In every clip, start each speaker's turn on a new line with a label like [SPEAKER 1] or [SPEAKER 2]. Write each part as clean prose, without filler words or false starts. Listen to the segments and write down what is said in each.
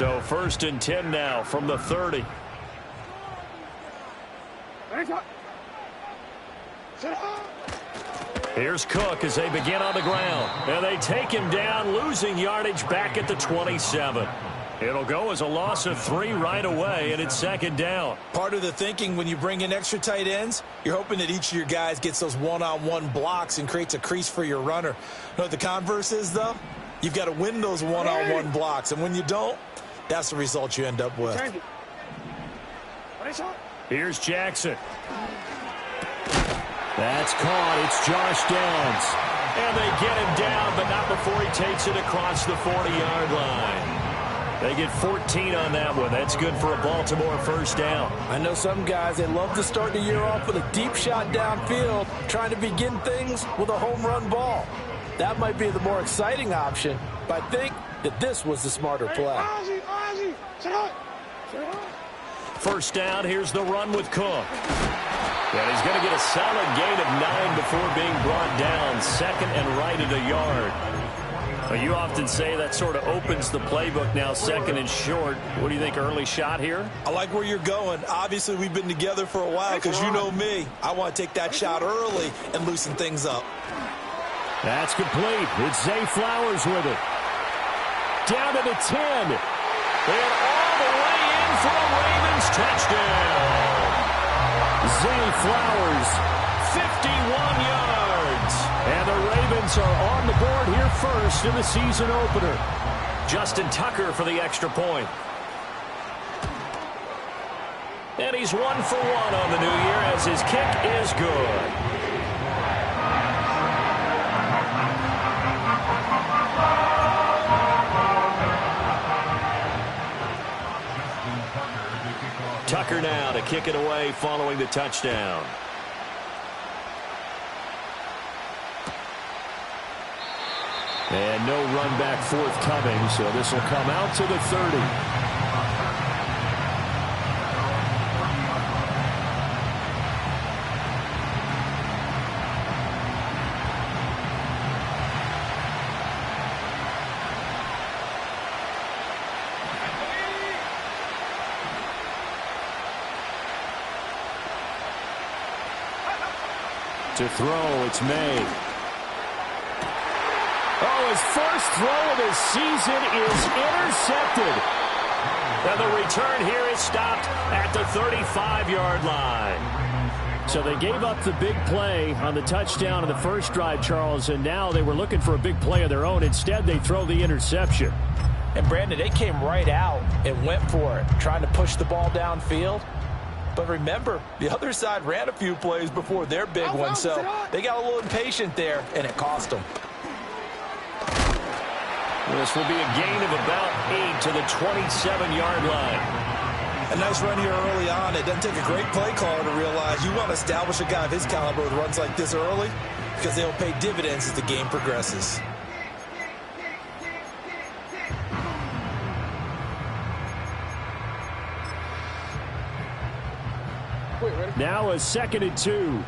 [SPEAKER 1] So 1st and 10 now from the 30. Here's Cook as they begin on the ground. And they take him down, losing yardage back at the 27. It'll go as a loss of 3 right away, and it's 2nd down.
[SPEAKER 2] Part of the thinking when you bring in extra tight ends, you're hoping that each of your guys gets those one-on-one blocks and creates a crease for your runner. You know what the converse is, though? You've got to win those one-on-one blocks, and when you don't, that's the result you end up with.
[SPEAKER 1] Here's Jackson. That's caught. It's Josh Downs. And they get him down, but not before he takes it across the 40-yard line. They get 14 on that one. That's good for a Baltimore 1st down.
[SPEAKER 3] I know some guys, they love to start the year off with a deep shot downfield, trying to begin things with a home run ball. That might be the more exciting option, but I think that this was the smarter play.
[SPEAKER 1] 1st down, here's the run with Cook. And he's going to get a solid gain of 9 before being brought down. 2nd and right at a yard. Well, you often say that sort of opens the playbook now, 2nd and short. What do you think, early shot here?
[SPEAKER 2] I like where you're going. Obviously, we've been together for a while because you know me. I want to take that shot early and loosen things up.
[SPEAKER 1] That's complete. It's Zay Flowers with it. Down to the 10. And all the way in for a Ravens touchdown. Zay Flowers, 51 yards. And the Ravens are on the board here first in the season opener. Justin Tucker for the extra point. And he's 1 for 1 on the new year as his kick is good. Tucker now to kick it away following the touchdown. And no run back forthcoming, so this will come out to the 30. To throw, it's May. Oh, his first throw of the season is intercepted. And the return here is stopped at the 35-yard line. So they gave up the big play on the touchdown in the first drive, Charles, and now they were looking for a big play of their own. Instead, they throw the interception.
[SPEAKER 3] And, Brandon, they came right out and went for it, trying to push the ball downfield. But remember, the other side ran a few plays before their big one, so they got a little impatient there, and it cost them.
[SPEAKER 1] This will be a gain of about 8 to the 27-yard line.
[SPEAKER 2] A nice run here early on. It doesn't take a great play caller to realize you want to establish a guy of his caliber with runs like this early because they'll pay dividends as the game progresses.
[SPEAKER 1] Now a 2nd and 2.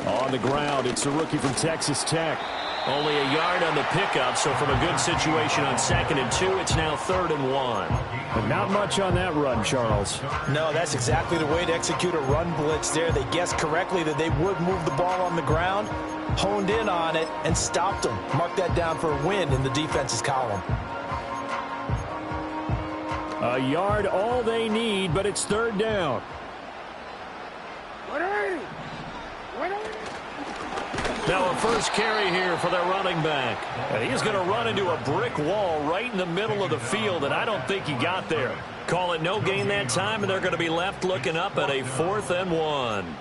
[SPEAKER 1] On the ground, it's a rookie from Texas Tech. Only a yard on the pickup, so from a good situation on 2nd and 2, it's now 3rd and 1. But not much on that run, Charles.
[SPEAKER 3] No, that's exactly the way to execute a run blitz there. They guessed correctly that they would move the ball on the ground, honed in on it, and stopped them. Mark that down for a win in the defense's column.
[SPEAKER 1] A yard all they need, but it's 3rd down. Now a first carry here for their running back. And he's going to run into a brick wall right in the middle of the field, and I don't think he got there. Call it no gain that time, and they're going to be left looking up at a 4th and 1.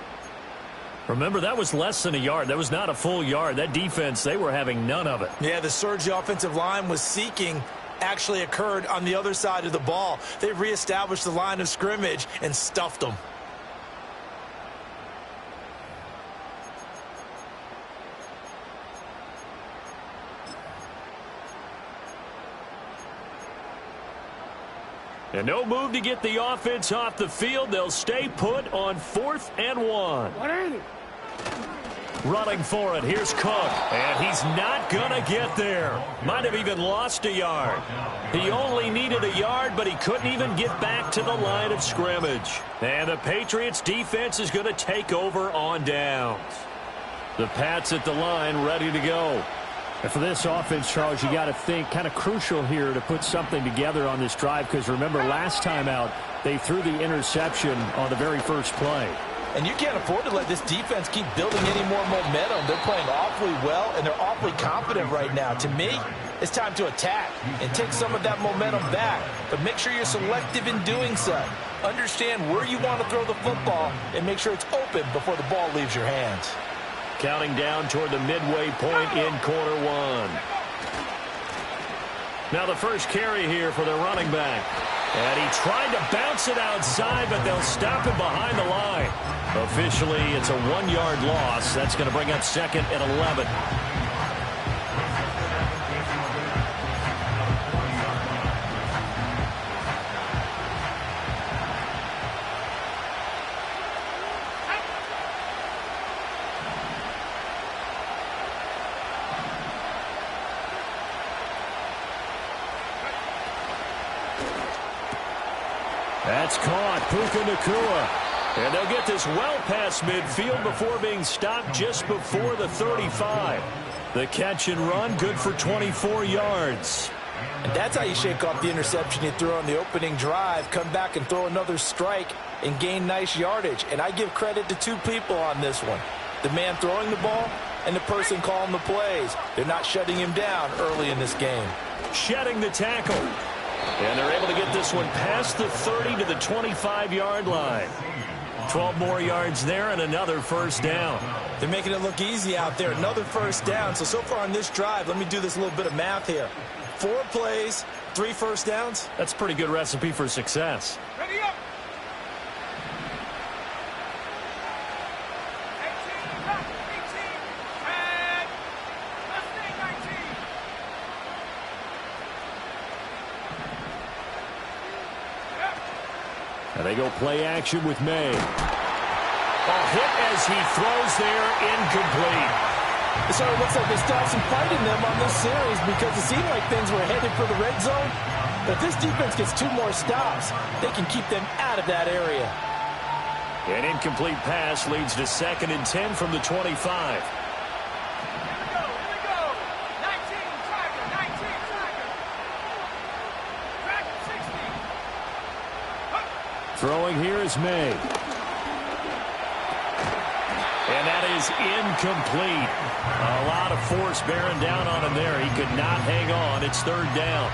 [SPEAKER 1] Remember, that was less than a yard. That was not a full yard. That defense, they were having none of it.
[SPEAKER 2] Yeah, the surge the offensive line was seeking actually occurred on the other side of the ball. They reestablished the line of scrimmage and stuffed them.
[SPEAKER 1] And no move to get the offense off the field. They'll stay put on 4th and 1. Running for it. Here's Cook. And he's not going to get there. Might have even lost a yard. He only needed a yard, but he couldn't even get back to the line of scrimmage. And the Patriots defense is going to take over on downs. The Pats at the line ready to go.
[SPEAKER 4] And for this offense, Charles, you got to think kind of crucial here to put something together on this drive, because remember last time out they threw the interception on the very first play.
[SPEAKER 3] And you can't afford to let this defense keep building any more momentum. They're playing awfully well, and they're awfully confident right now. To me, it's time to attack and take some of that momentum back. But make sure you're selective in doing so. Understand where you want to throw the football and make sure it's open before the ball leaves your hands.
[SPEAKER 1] Counting down toward the midway point in quarter one. Now the first carry here for the running back. And he tried to bounce it outside, but they'll stop him behind the line. Officially, it's a 1-yard loss. That's going to bring up second and 11. That's caught. Puka Nacua. And they'll get this well past midfield before being stopped just before the 35. The catch and run, good for 24 yards.
[SPEAKER 3] And that's how you shake off the interception you threw on the opening drive, come back and throw another strike and gain nice yardage. And I give credit to two people on this one. The man throwing the ball and the person calling the plays. They're not shutting him down early in this game.
[SPEAKER 1] Shedding the tackle. And they're able to get this one past the 30 to the 25-yard line. 12 more yards there and another first down.
[SPEAKER 3] They're making it look easy out there. Another first down. So far on this drive, let me do this little bit of math here. 4 plays, 3 first downs.
[SPEAKER 1] That's a pretty good recipe for success.
[SPEAKER 5] Ready up. 18, and let's take 19.
[SPEAKER 1] And they go play action with May. A hit as he throws there, incomplete.
[SPEAKER 3] It sort of looks like they stopped some fight in them on this series because it seemed like things were headed for the red zone. But if this defense gets 2 more stops, they can keep them out of that area.
[SPEAKER 1] An incomplete pass leads to 2nd and 10 from the 25.
[SPEAKER 5] Here we go. 19, Tiger, 19, Tiger. Track 60.
[SPEAKER 1] Throwing here is May. And that is incomplete. A lot of force bearing down on him there. He could not hang on. It's 3rd down.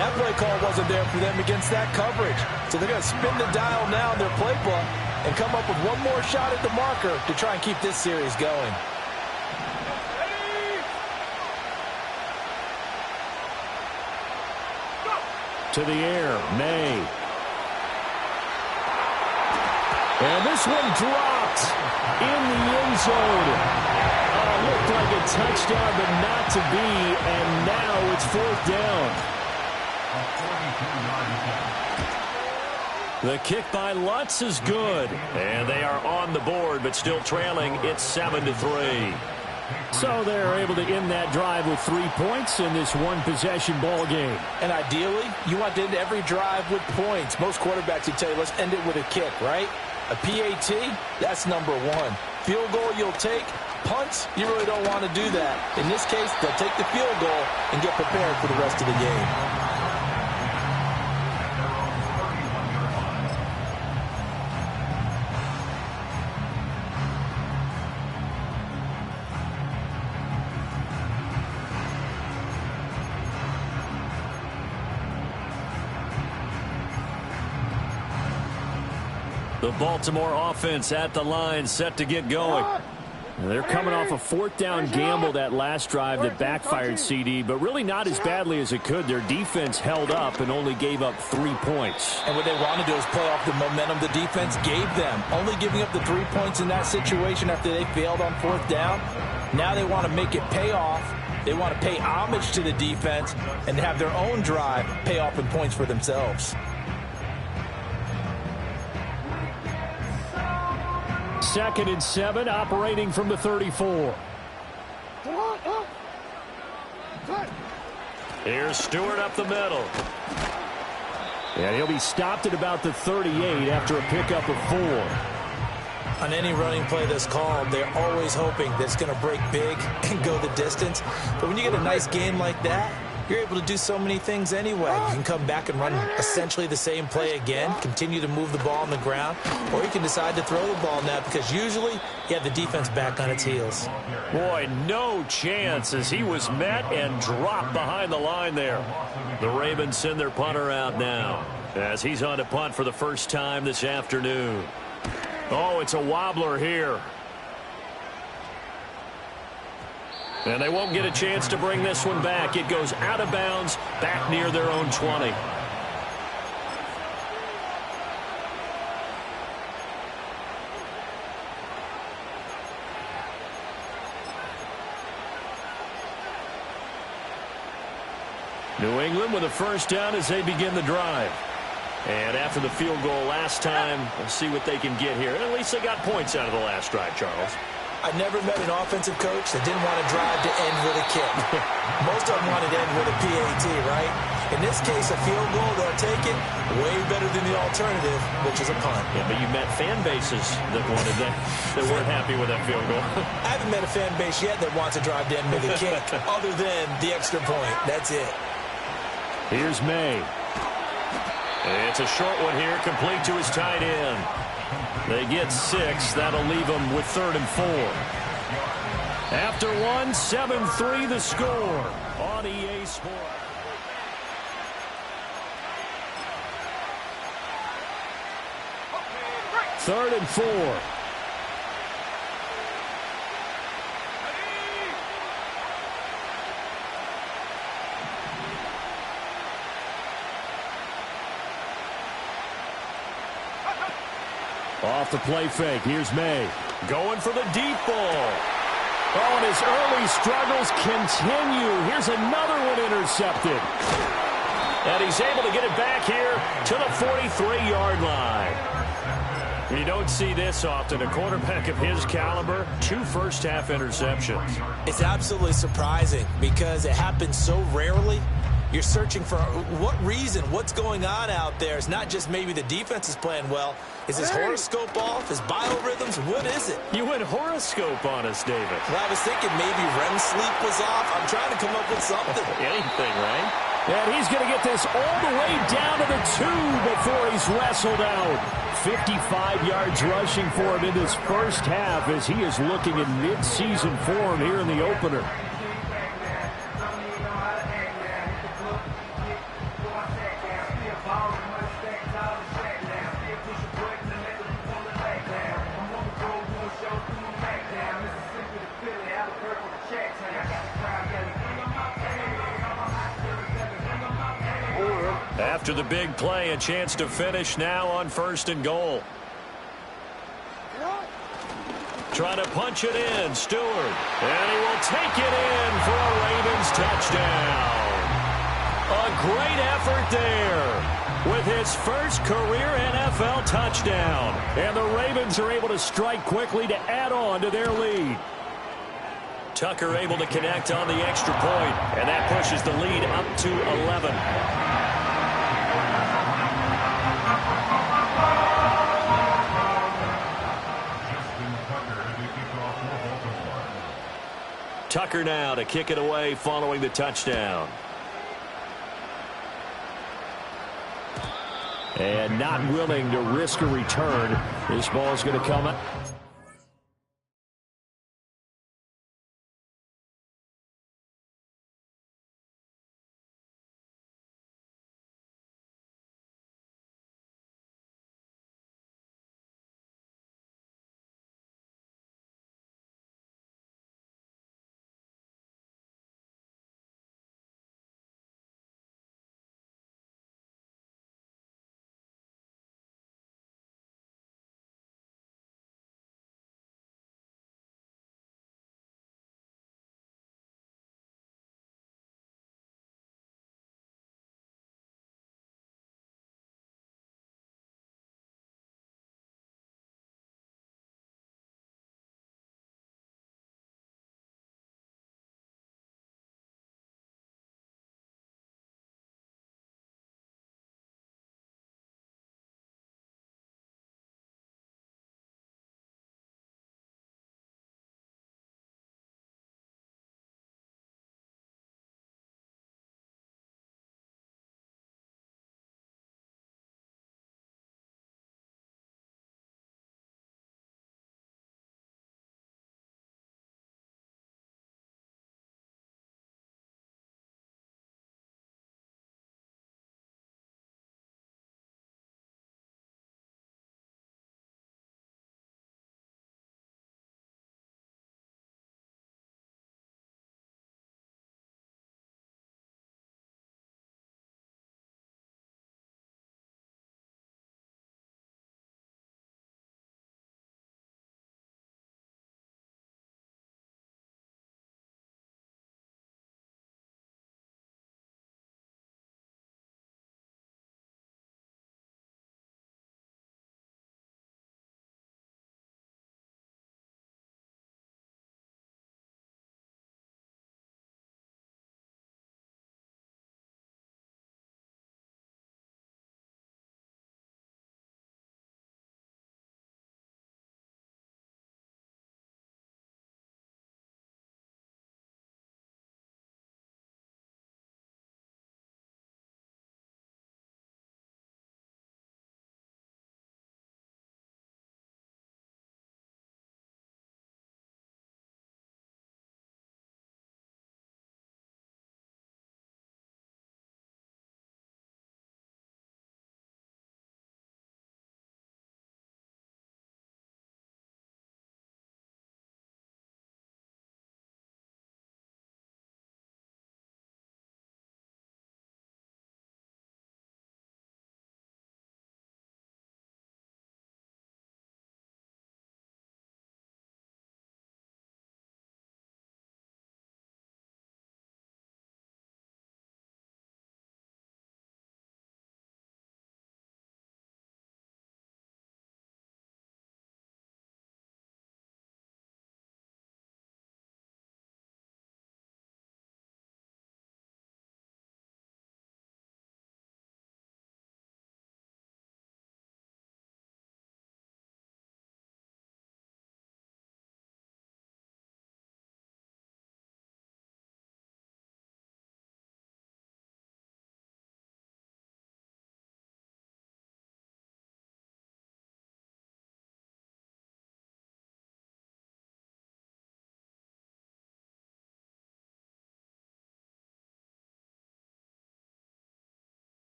[SPEAKER 3] That play call wasn't there for them against that coverage. So they're going to spin the dial now in their playbook and come up with one more shot at the marker to try and keep this series going.
[SPEAKER 1] To the air, May. And this one dropped in the end zone. Looked like a touchdown, but not to be. And now it's 4th down. The kick by Lutz is good. And they are on the board, but still trailing. It's 7-3.
[SPEAKER 4] So they're able to end that drive with 3 points in this one-possession ball game.
[SPEAKER 3] And ideally, you want to end every drive with points. Most quarterbacks would tell you, let's end it with a kick, right? A PAT, that's number 1. Field goal you'll take. Punts, you really don't want to do that. In this case, they'll take the field goal and get prepared for the rest of the game.
[SPEAKER 1] The Baltimore offense at the line, set to get going.
[SPEAKER 4] They're coming off a 4th down gamble that last drive that backfired, CD, but really not as badly as it could. Their defense held up and only gave up 3 points.
[SPEAKER 3] And what they want to do is play off the momentum the defense gave them. Only giving up the 3 points in that situation after they failed on 4th down. Now they want to make it pay off. They want to pay homage to the defense and have their own drive pay off in points for themselves.
[SPEAKER 4] 2nd and 7, operating from the 34. Here's Stewart up the middle. And he'll be stopped at about the 38 after a pickup of 4.
[SPEAKER 2] On any running play that's called, they're always hoping that it's going to break big and go the distance. But when you get a nice gain like that, you're able to do so many things anyway. You can come back and run essentially the same play again, continue to move the ball on the ground, or you can decide to throw the ball now because usually you have the defense back on its heels.
[SPEAKER 4] Boy, no chance as he was met and dropped behind the line there. The Ravens send their punter out now as he's on to punt for the first time this afternoon. Oh, it's a wobbler here. And they won't get a chance to bring this one back. It goes out of bounds, back near their own 20. New England with a first down as they begin the drive. And after the field goal last time, we'll see what they can get here. And at least they got points out of the last drive, Charles.
[SPEAKER 2] I never met an offensive coach that didn't want to drive to end with a kick. Most of them wanted to end with a PAT, right? In this case, a field goal, they'll take it way better than the alternative, which is a punt.
[SPEAKER 4] Yeah, but you met fan bases that wanted that weren't happy with that field goal.
[SPEAKER 2] I haven't met a fan base yet that wants to drive to end with a kick, other than the extra point. That's it.
[SPEAKER 4] Here's May. It's a short one here, complete to his tight end. They get 6. That'll leave them with 3rd and 4. After one, 7-3 the score on EA Sports. Third and 4. Off the play fake. Here's May. Going for the deep ball. Oh, and his early struggles continue. Here's another one intercepted. And he's able to get it back here to the 43-yard line. You don't see this often. A quarterback of his caliber, 2 first-half interceptions.
[SPEAKER 2] It's absolutely surprising because it happens so rarely. You're searching for what reason, what's going on out there. It's not just maybe the defense is playing well. Is his horoscope off? His biorhythms? What is it?
[SPEAKER 4] You went horoscope on us, David.
[SPEAKER 2] Well, I was thinking maybe REM sleep was off. I'm trying to come up with something.
[SPEAKER 4] Anything, right? And he's going to get this all the way down to the 2 before he's wrestled out. 55 yards rushing for him in his first half as he is looking in mid-season form here in the opener. After the big play, a chance to finish now on 1st and goal. Trying to punch it in, Stewart. And he will take it in for a Ravens touchdown. A great effort there with his first career NFL touchdown. And the Ravens are able to strike quickly to add on to their lead. Tucker able to connect on the extra point, and that pushes the lead up to 11. Tucker now to kick it away following the touchdown. And not willing to risk a return. This ball's going to come up.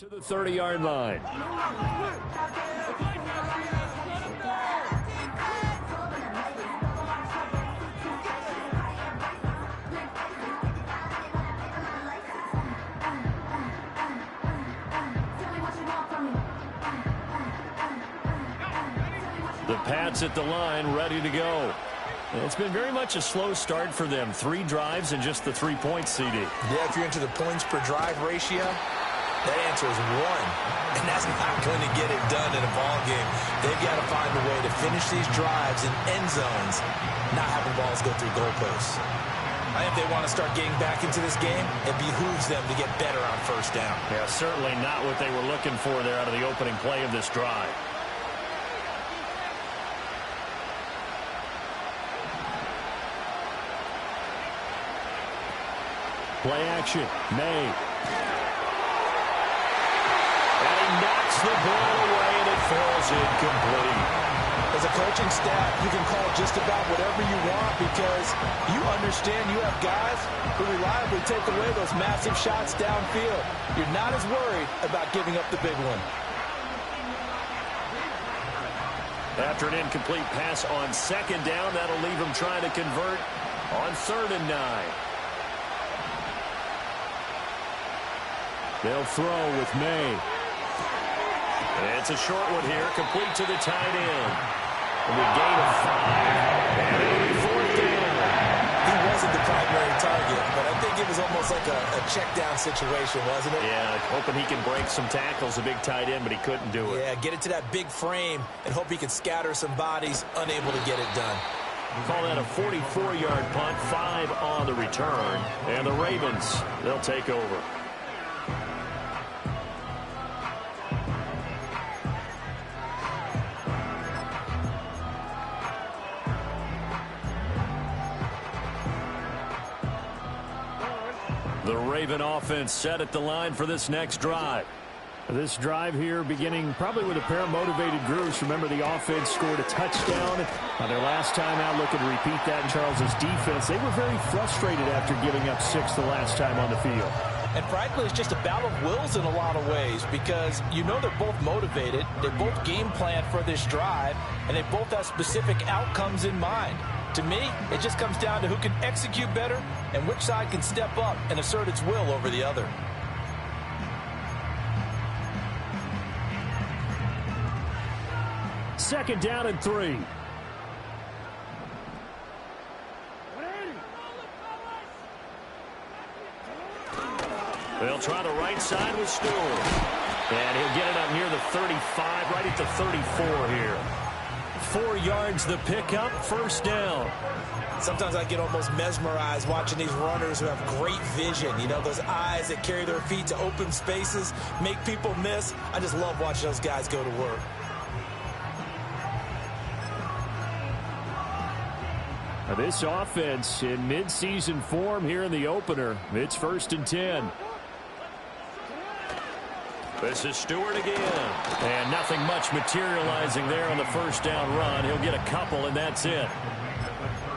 [SPEAKER 4] to the 30-yard line. The Pats at the line, ready to go. It's been very much a slow start for them. 3 drives and just the 3 points, CD.
[SPEAKER 2] Yeah, if you're into the points per drive ratio, that answer is 1. And that's not going to get it done in a ball game. They've got to find a way to finish these drives in end zones, not having balls go through goalposts. I think if they want to start getting back into this game, it behooves them to get better on first down.
[SPEAKER 4] Yeah, certainly not what they were looking for there out of the opening play of this drive. Play action. May. And he knocks the ball away, and it falls incomplete.
[SPEAKER 2] As a coaching staff, you can call just about whatever you want because you understand you have guys who reliably take away those massive shots downfield. You're not as worried about giving up the big one.
[SPEAKER 4] After an incomplete pass on second down, that'll leave him trying to convert on 3rd and 9. They'll throw with May. It's a short one here, complete to the tight end. And a gain of 5. And it'll be 4th down.
[SPEAKER 2] He wasn't the primary target, but I think it was almost like a check down situation, wasn't it?
[SPEAKER 4] Yeah, hoping he can break some tackles, a big tight end, but he couldn't do it.
[SPEAKER 2] Yeah, get it to that big frame and hope he can scatter some bodies, unable to get it done.
[SPEAKER 4] Call that a 44-yard punt, 5 on the return. And the Ravens, they'll take over. The Raven offense set at the line for this next drive. This drive here beginning probably with a pair of motivated groups. Remember, the offense scored a touchdown on their last time out. Looking to repeat that in Charles's defense. They were very frustrated after giving up 6 the last time on the field.
[SPEAKER 3] And frankly, it's just a battle of wills in a lot of ways because you know they're both motivated. They both game plan for this drive, and they both have specific outcomes in mind. To me, it just comes down to who can execute better and which side can step up and assert its will over the other.
[SPEAKER 4] Second down and 3. They'll try the right side with Stewart. And he'll get it up near the 35, right at the 34 here. 4 yards the pickup, first down.
[SPEAKER 2] Sometimes I get almost mesmerized watching these runners who have great vision. You know, those eyes that carry their feet to open spaces, make people miss. I just love watching those guys go to work.
[SPEAKER 4] Now this offense in midseason form here in the opener. It's 1st and 10. This is Stewart again. And nothing much materializing there on the first down run. He'll get a couple, and that's it.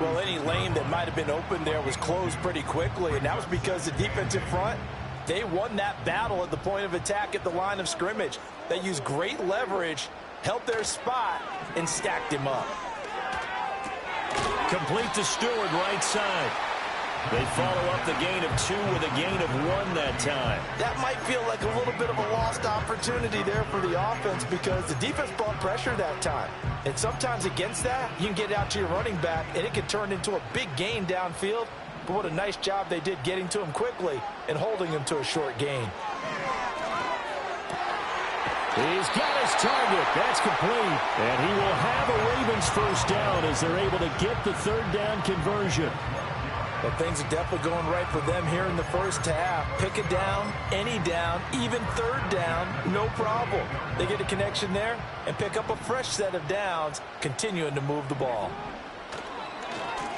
[SPEAKER 3] Well, any lane that might have been open there was closed pretty quickly, and that was because the defensive front, they won that battle at the point of attack at the line of scrimmage. They used great leverage, held their spot, and stacked him up.
[SPEAKER 4] Complete to Stewart, right side. They follow up the gain of 2 with a gain of 1 that time.
[SPEAKER 3] That might feel like a little bit of a lost opportunity there for the offense because the defense brought pressure that time. And sometimes against that, you can get out to your running back, and it can turn into a big gain downfield. But what a nice job they did getting to him quickly and holding him to a short gain.
[SPEAKER 4] He's got his target. That's complete. And he will have a Ravens first down as they're able to get the 3rd down conversion.
[SPEAKER 3] But things are definitely going right for them here in the first half. Pick a down, any down, even 3rd down, no problem. They get a connection there and pick up a fresh set of downs, continuing to move the ball.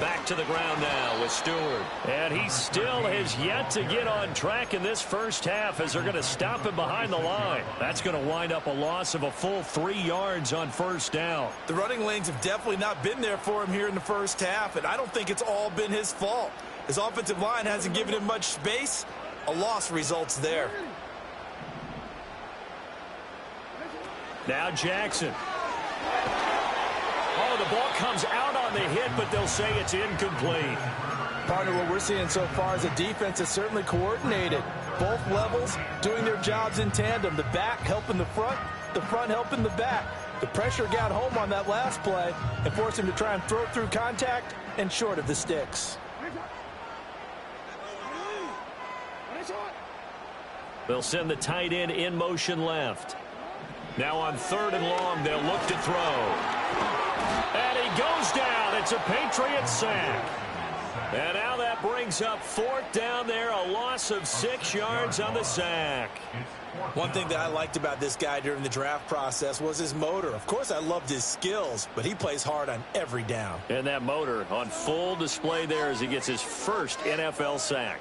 [SPEAKER 4] Back to the ground now with Stewart. And he still has yet to get on track in this first half as they're going to stop him behind the line. That's going to wind up a loss of a full 3 yards on first down.
[SPEAKER 2] The running lanes have definitely not been there for him here in the first half, and I don't think it's all been his fault. His offensive line hasn't given him much space. A loss results there.
[SPEAKER 4] Now Jackson. Oh, the ball comes out on the hit, but they'll say it's incomplete.
[SPEAKER 3] Partner, what we're seeing so far is a defense that's certainly coordinated. Both levels doing their jobs in tandem. The back helping the front helping the back. The pressure got home on that last play and forced him to try and throw through contact and short of the sticks.
[SPEAKER 4] They'll send the tight end in motion left. Now on 3rd and long, they'll look to throw. And he goes down. It's a Patriots sack. And now that brings up 4th down there, a loss of 6 yards on the sack.
[SPEAKER 2] One thing that I liked about this guy during the draft process was his motor. Of course, I loved his skills, but he plays hard on every down.
[SPEAKER 4] And that motor on full display there as he gets his first NFL sack.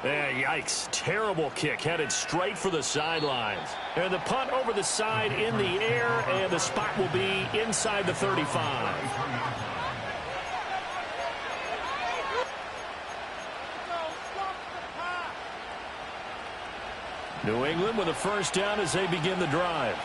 [SPEAKER 4] Yikes. Terrible kick headed straight for the sidelines. And the punt over the side in the air, and the spot will be inside the 35. New England with a first down as they begin the drive.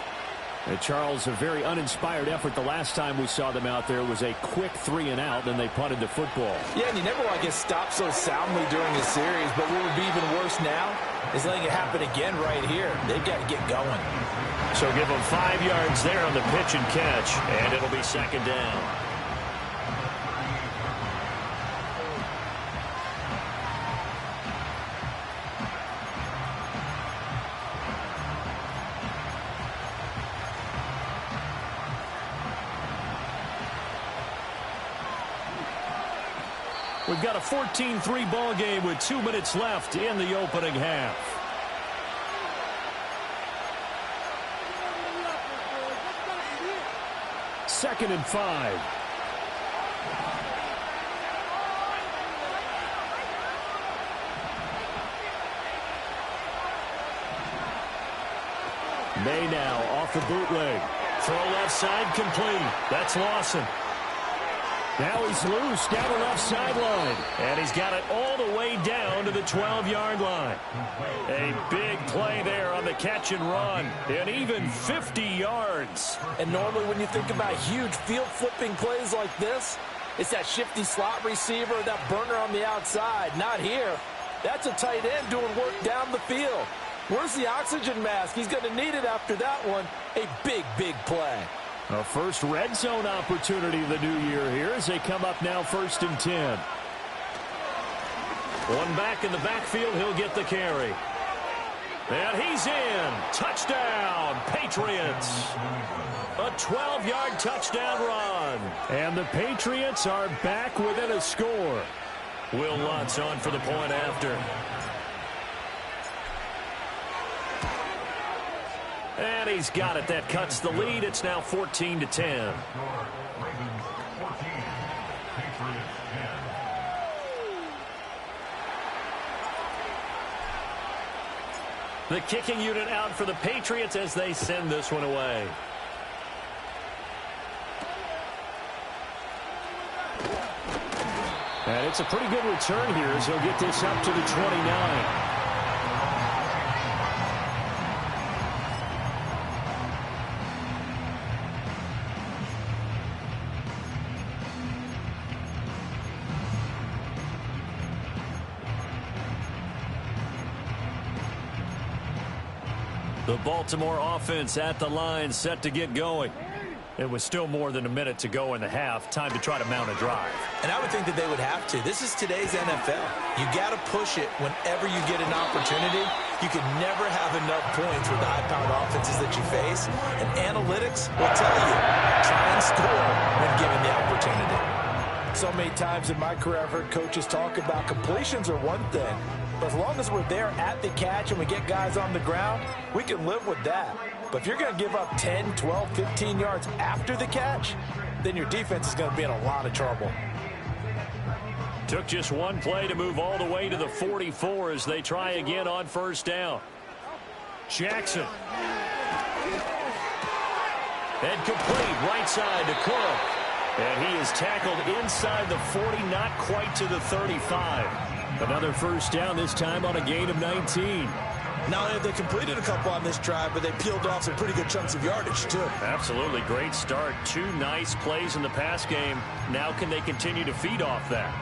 [SPEAKER 4] And Charles, a very uninspired effort the last time we saw them out there was a quick 3 and out, then they punted the football.
[SPEAKER 3] Yeah, and you never want to get stopped so soundly during a series, but what would be even worse now is letting it happen again right here. They've got to get going.
[SPEAKER 4] So give them 5 yards there on the pitch and catch, and it'll be 2nd down. We've got a 14-3 ball game with 2 minutes left in the opening half. Second and 5. May now off the bootleg. Throw left side complete. That's Lawson. Now he's loose down the left sideline. And he's got it all the way down to the 12-yard line. A big play there on the catch and run. And even 50 yards.
[SPEAKER 3] And normally when you think about huge field-flipping plays like this, it's that shifty slot receiver, that burner on the outside. Not here. That's a tight end doing work down the field. Where's the oxygen mask? He's going to need it after that one. A big, big play.
[SPEAKER 4] A first red zone opportunity of the new year here as they come up now 1st and 10. One back in the backfield, he'll get the carry. And he's in. Touchdown, Patriots. A 12-yard touchdown run. And the Patriots are back within a score. Will Lutz on for the point after. And he's got it. That cuts the lead. It's now 14-10. The kicking unit out for the Patriots as they send this one away. And it's a pretty good return here as he'll get this up to the 29. The Baltimore offense at the line, set to get going. It was still more than a minute to go in the half. Time to try to mount a drive.
[SPEAKER 3] And I would think that they would have to. This is today's NFL. You got to push it whenever you get an opportunity. You can never have enough points with the high-powered offenses that you face. And analytics will tell you, try and score when given the opportunity. So many times in my career, I've heard coaches talk about completions are one thing. But as long as we're there at the catch and we get guys on the ground, we can live with that. But if you're going to give up 10, 12, 15 yards after the catch, then your defense is going to be in a lot of trouble.
[SPEAKER 4] Took just one play to move all the way to the 44 as they try again on 1st down. Jackson. And complete right side to Cook. And he is tackled inside the 40, not quite to the 35. Another 1st down, this time on a gain of 19.
[SPEAKER 2] Not only have they completed a couple on this drive, but they peeled off some pretty good chunks of yardage, too.
[SPEAKER 4] Absolutely. Great start. 2 nice plays in the pass game. Now can they continue to feed off that?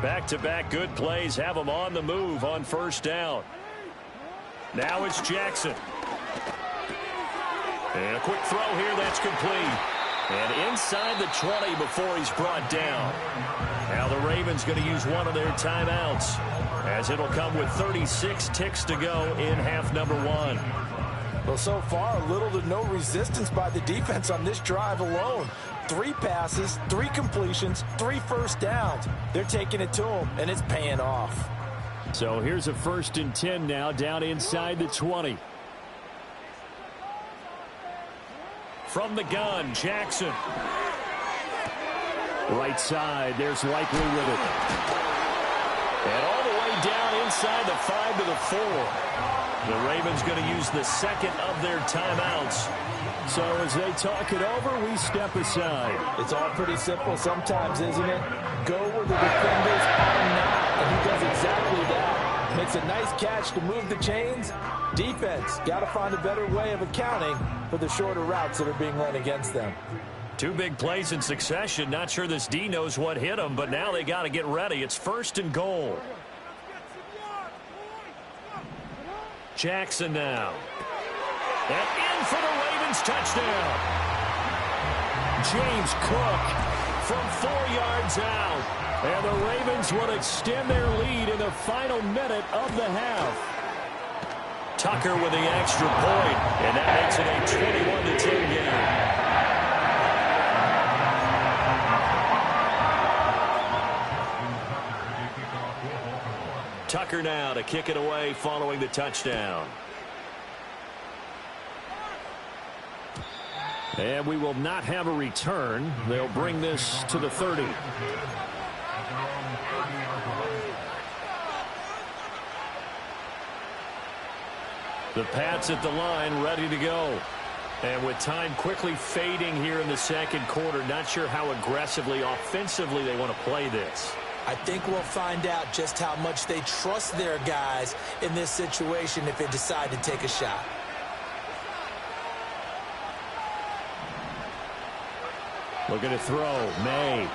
[SPEAKER 4] Back-to-back good plays have them on the move on first down. Now it's Jackson. And a quick throw here that's complete. And inside the 20 before he's brought down. Now the Ravens going to use one of their timeouts, as it'll come with 36 ticks to go in half number 1.
[SPEAKER 3] Well, so far, little to no resistance by the defense on this drive alone. 3 passes, 3 completions, 3 first downs. They're taking it to them, and it's paying off.
[SPEAKER 4] So here's a 1st and 10 now, down inside the 20. From the gun, Jackson. Right side, there's Likely with it. And all the way down inside the 5 to the 4. The Ravens going to use the second of their timeouts. So as they talk it over, we step aside.
[SPEAKER 3] It's all pretty simple sometimes, isn't it? Go where the defenders are not, and he does exactly that. Makes a nice catch to move the chains. Defense got to find a better way of accounting for the shorter routes that are being run against them.
[SPEAKER 4] 2 big plays in succession. Not sure this D knows what hit them, but now they got to get ready. It's 1st and goal. Jackson now. And in for the Ravens touchdown. James Cook from 4 yards out. And the Ravens will extend their lead in the final minute of the half. Tucker with the extra point, and that makes it a 21-10 game. Tucker now to kick it away following the touchdown. And we will not have a return. They'll bring this to the 30. The Pats at the line, ready to go. And with time quickly fading here in the second quarter, not sure how aggressively, offensively they want to play this.
[SPEAKER 3] I think we'll find out just how much they trust their guys in this situation if they decide to take a shot.
[SPEAKER 4] Looking to throw, May.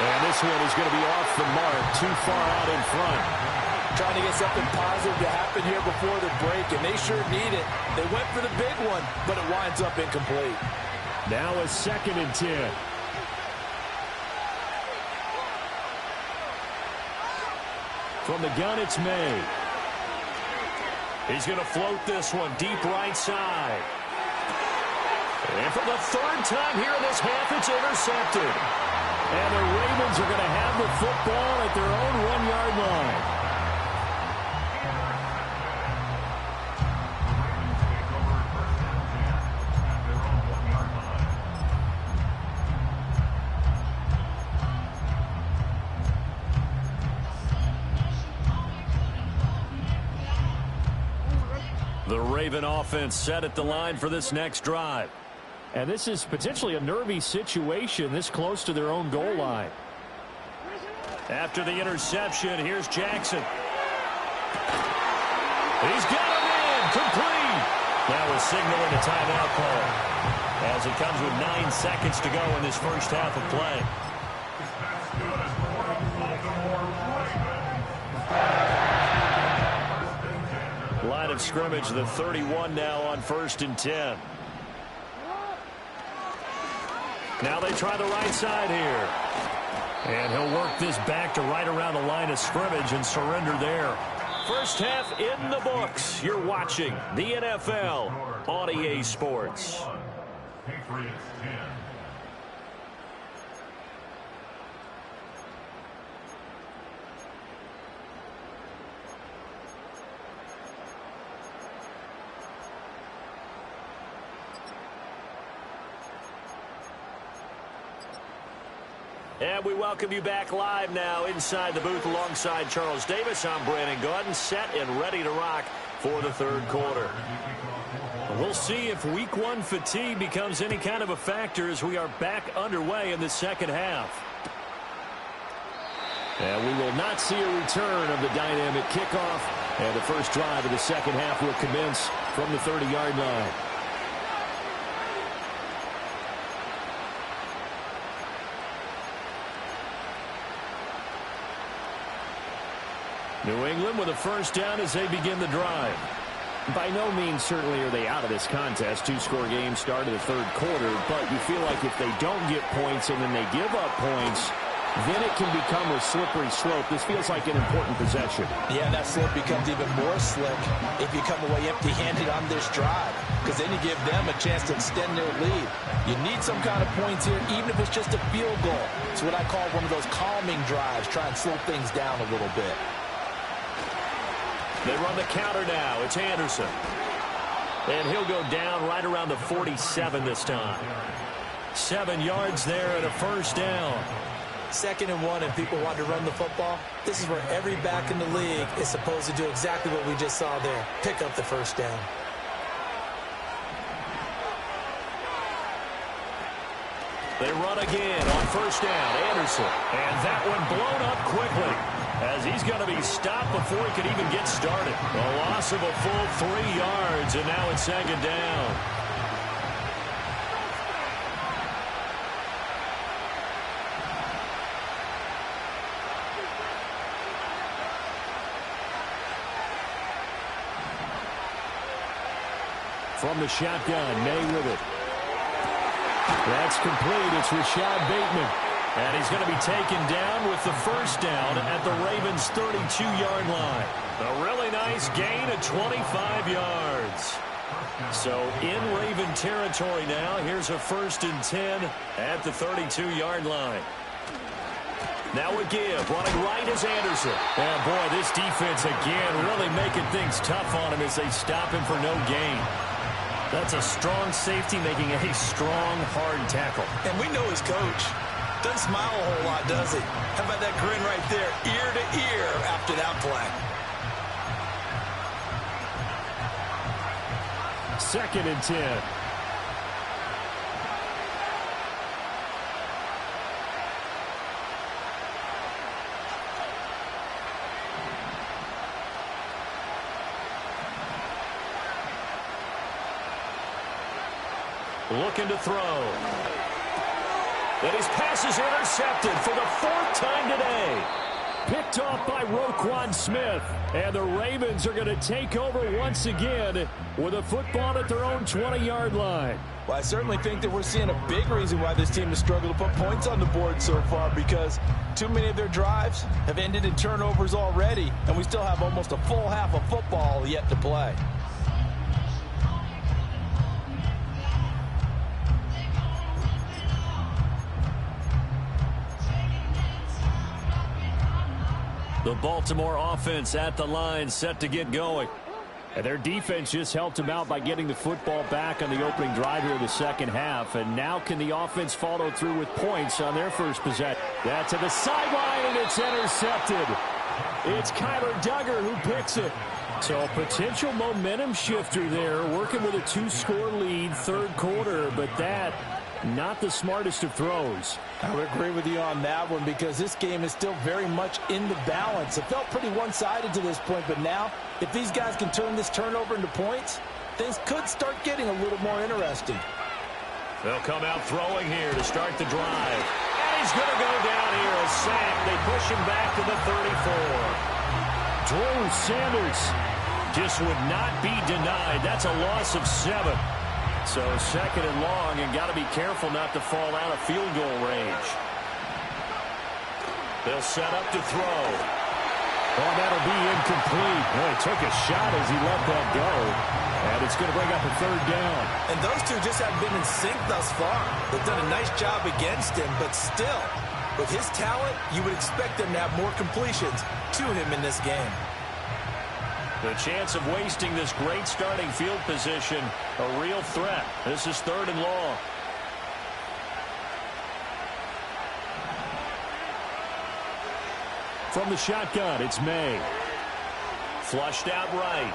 [SPEAKER 4] And this one is going to be off the mark, too far out in front.
[SPEAKER 3] Trying to get something positive to happen here before the break, and they sure need it. They went for the big one, but it winds up incomplete.
[SPEAKER 4] Now a 2nd and 10. From the gun, it's May. He's going to float this one deep right side. And for the 3rd time here in this half, it's intercepted. And the Ravens are going to have the football at their own 1-yard line. The Raven offense set at the line for this next drive. And this is potentially a nervy situation this close to their own goal line. After the interception, here's Jackson. He's got him in, complete. That was signaling a timeout call, as it comes with 9 seconds to go in this first half of play. Line of scrimmage, the 31 now on 1st and 10. Now they try the right side here. And he'll work this back to right around the line of scrimmage and surrender there. First half in the books. You're watching the NFL on EA Sports. And we welcome you back live now inside the booth alongside Charles Davis. I'm Brandon Gaudin, set and ready to rock for the 3rd quarter. We'll see if week one fatigue becomes any kind of a factor as we are back underway in the second half. And we will not see a return of the dynamic kickoff. And the first drive of the second half will commence from the 30-yard line. New England with a first down as they begin the drive.
[SPEAKER 1] By no means certainly are they out of this contest. Two-score game start of the third quarter, but you feel like if they don't get points and then they give up points, then it can become a slippery slope. This feels like an important possession.
[SPEAKER 3] Yeah, and that slope becomes even more slick if you come away empty-handed on this drive, because then you give them a chance to extend their lead. You need some kind of points here, even if it's just a field goal. It's what I call one of those calming drives, try and slow things down a little bit.
[SPEAKER 4] They run the counter now. It's Anderson. And he'll go down right around the 47 this time. 7 yards there and a first down.
[SPEAKER 3] 2nd and 1 and people want to run the football. This is where every back in the league is supposed to do exactly what we just saw there. Pick up the first down.
[SPEAKER 4] They run again on first down. Anderson. And that one blown up quickly, as he's going to be stopped before he can even get started. A loss of a full 3 yards, and now it's 2nd down. From the shotgun, May with it. That's complete. It's Rashad Bateman. And he's going to be taken down with the first down at the Ravens' 32-yard line. A really nice gain of 25 yards. So in Raven territory now. Here's a 1st and 10 at the 32-yard line. Now a give. Running right is Anderson. And boy, this defense again really making things tough on him as they stop him for no gain. That's a strong safety making a strong, hard tackle.
[SPEAKER 2] And we know his coach. Doesn't smile a whole lot, does he? How about that grin right there, ear to ear after that play?
[SPEAKER 4] 2nd and 10. Looking to throw. And his pass is intercepted for the 4th time today. Picked off by Roquan Smith. And the Ravens are going to take over once again with a football at their own 20-yard line.
[SPEAKER 3] Well, I certainly think that we're seeing a big reason why this team has struggled to put points on the board so far, because too many of their drives have ended in turnovers already, and we still have almost a full half of football yet to play. The Baltimore offense at the line, set to get going.
[SPEAKER 1] And their defense just helped them out by getting the football back on the opening drive here in the second half. And now can the offense follow through with points on their first possession? That to the sideline, and it's intercepted. It's Kyler Duggar who picks it. So a potential momentum shifter there, working with a 2-score lead, third quarter, but that not the smartest of throws.
[SPEAKER 3] I would agree with you on that one, because this game is still very much in the balance. It felt pretty one-sided to this point, but now if these guys can turn this turnover into points, things could start getting a little more interesting.
[SPEAKER 4] They'll come out throwing here to start the drive. And he's going to go down here, a sack. They push him back to the 34. Drew Sanders just would not be denied. That's a loss of 7. So 2nd and long, and got to be careful not to fall out of field goal range. They'll set up to throw. Oh, that'll be incomplete. Boy, he took a shot as he let that go. And it's going to bring up a 3rd down.
[SPEAKER 2] And those two just haven't been in sync thus far. They've done a nice job against him, but still, with his talent, you would expect them to have more completions to him in this game.
[SPEAKER 4] The chance of wasting this great starting field position, a real threat. This is 3rd and long. From the shotgun, it's May. Flushed out right.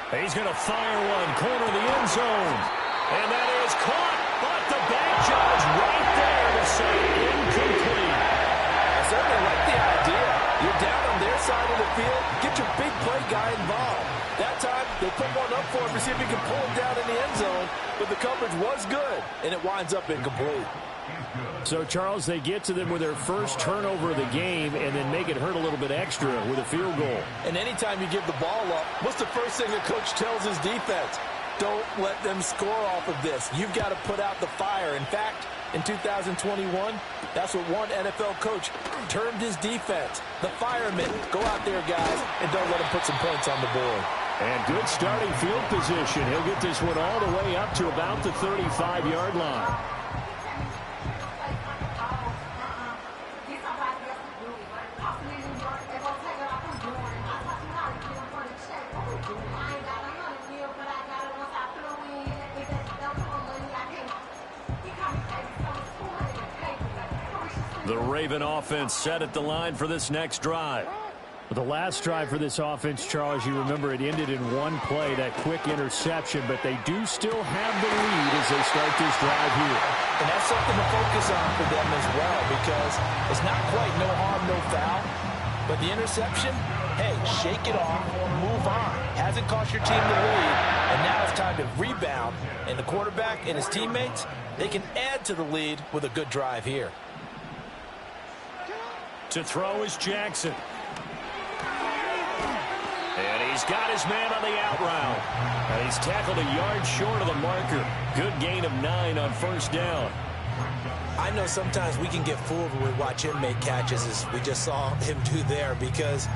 [SPEAKER 4] He's going to fire one, corner of the end zone. And that is caught, but the bank judge right there to say incomplete.
[SPEAKER 3] I certainly like the idea. You're down on their side of the field. Get your big play guy involved. That time, they put one up for him to see if he can pull him down in the end zone. But the coverage was good, and it winds up incomplete.
[SPEAKER 4] So, Charles, they get to them with their first turnover of the game and then make it hurt a little bit extra with a field goal.
[SPEAKER 3] And anytime you give the ball up, what's the first thing the coach tells his defense? Don't let them score off of this. You've got to put out the fire. In fact, in 2021, that's what one NFL coach termed his defense. The firemen. Go out there, guys, and don't let them put some points on the board.
[SPEAKER 4] And good starting field position. He'll get this one all the way up to about the 35-yard line. The Raven offense set at the line for this next drive. The last drive for this offense, Charles, you remember it ended in one play, that quick interception, but they do still have the lead as they start this drive here.
[SPEAKER 3] And that's something to focus on for them as well, because it's not quite no harm, no foul, but the interception, hey, shake it off, move on. Hasn't cost your team the lead, and now it's time to rebound, and the quarterback and his teammates, they can add to the lead with a good drive here.
[SPEAKER 4] To throw is Jackson. And he's got his man on the out route. And he's tackled a yard short of the marker. Good gain of 9 on first down.
[SPEAKER 2] I know sometimes we can get fooled when we watch him make catches, as we just saw him do there, because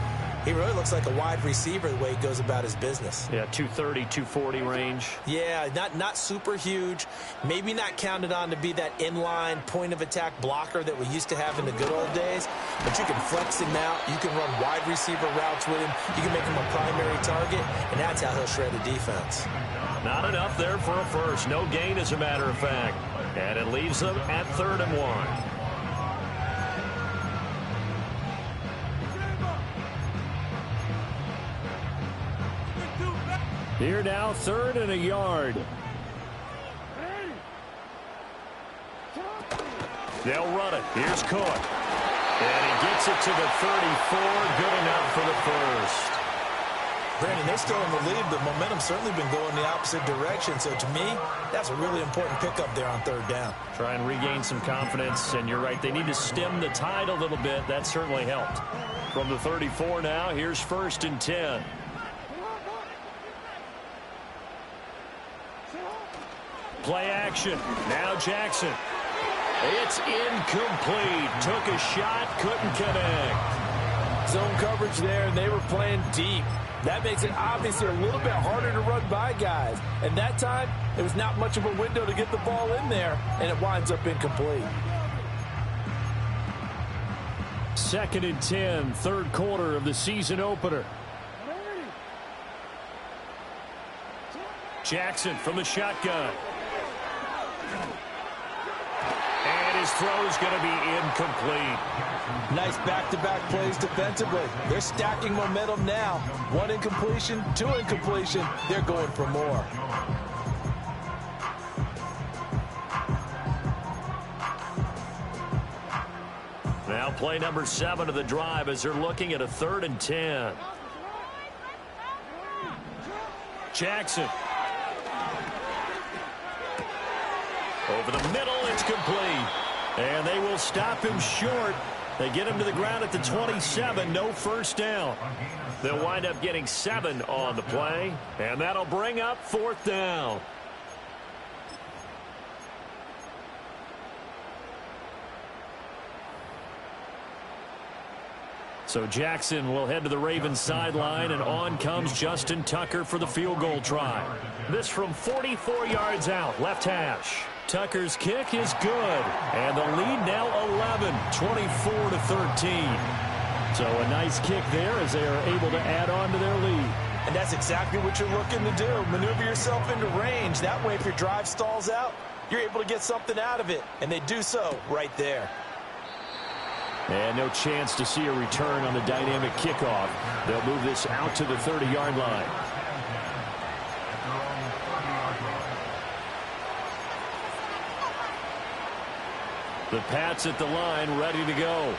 [SPEAKER 2] he really looks like a wide receiver the way he goes about his business.
[SPEAKER 4] Yeah, 230, 240 range.
[SPEAKER 2] Yeah, not super huge. Maybe not counted on to be that inline point-of-attack blocker that we used to have in the good old days. But you can flex him out. You can run wide receiver routes with him. You can make him a primary target, and that's how he'll shred the defense.
[SPEAKER 4] Not enough there for a first. No gain, as a matter of fact. And it leaves them at 3rd and 1. Here now, 3rd and a yard. They'll run it. Here's Cook. And he gets it to the 34. Good enough for the first.
[SPEAKER 2] Brandon, they're still in the lead, but momentum's certainly been going the opposite direction. So to me, that's a really important pickup there on 3rd down.
[SPEAKER 4] Try and regain some confidence, and you're right. They need to stem the tide a little bit. That certainly helped. From the 34 now, here's 1st and 10. Play action. Now Jackson. It's incomplete. Took a shot, couldn't connect.
[SPEAKER 3] Zone coverage there, and they were playing deep. That makes it obviously a little bit harder to run by guys. And that time, there was not much of a window to get the ball in there, and it winds up incomplete.
[SPEAKER 4] 2nd and 10, 3rd quarter of the season opener. Jackson from the shotgun. And his throw is going to be incomplete.
[SPEAKER 3] Nice back-to-back plays defensively. They're stacking momentum now. 1 incompletion, 2 incompletion. They're going for more.
[SPEAKER 4] Now play number 7 of the drive as they're looking at a 3rd and 10. Jackson. Over the middle, it's complete. And they will stop him short. They get him to the ground at the 27, no first down. They'll wind up getting 7 on the play, and that'll bring up 4th down. So Jackson will head to the Ravens sideline, and on comes Justin Tucker for the field goal try. This from 44 yards out, left hash. Tucker's kick is good, and the lead now 11, 24-13. So a nice kick there as they are able to add on to their lead.
[SPEAKER 2] And that's exactly what you're looking to do. Maneuver yourself into range. That way, if your drive stalls out, you're able to get something out of it. And they do so right there.
[SPEAKER 4] And no chance to see a return on the dynamic kickoff. They'll move this out to the 30-yard line. The Pats at the line, ready to go.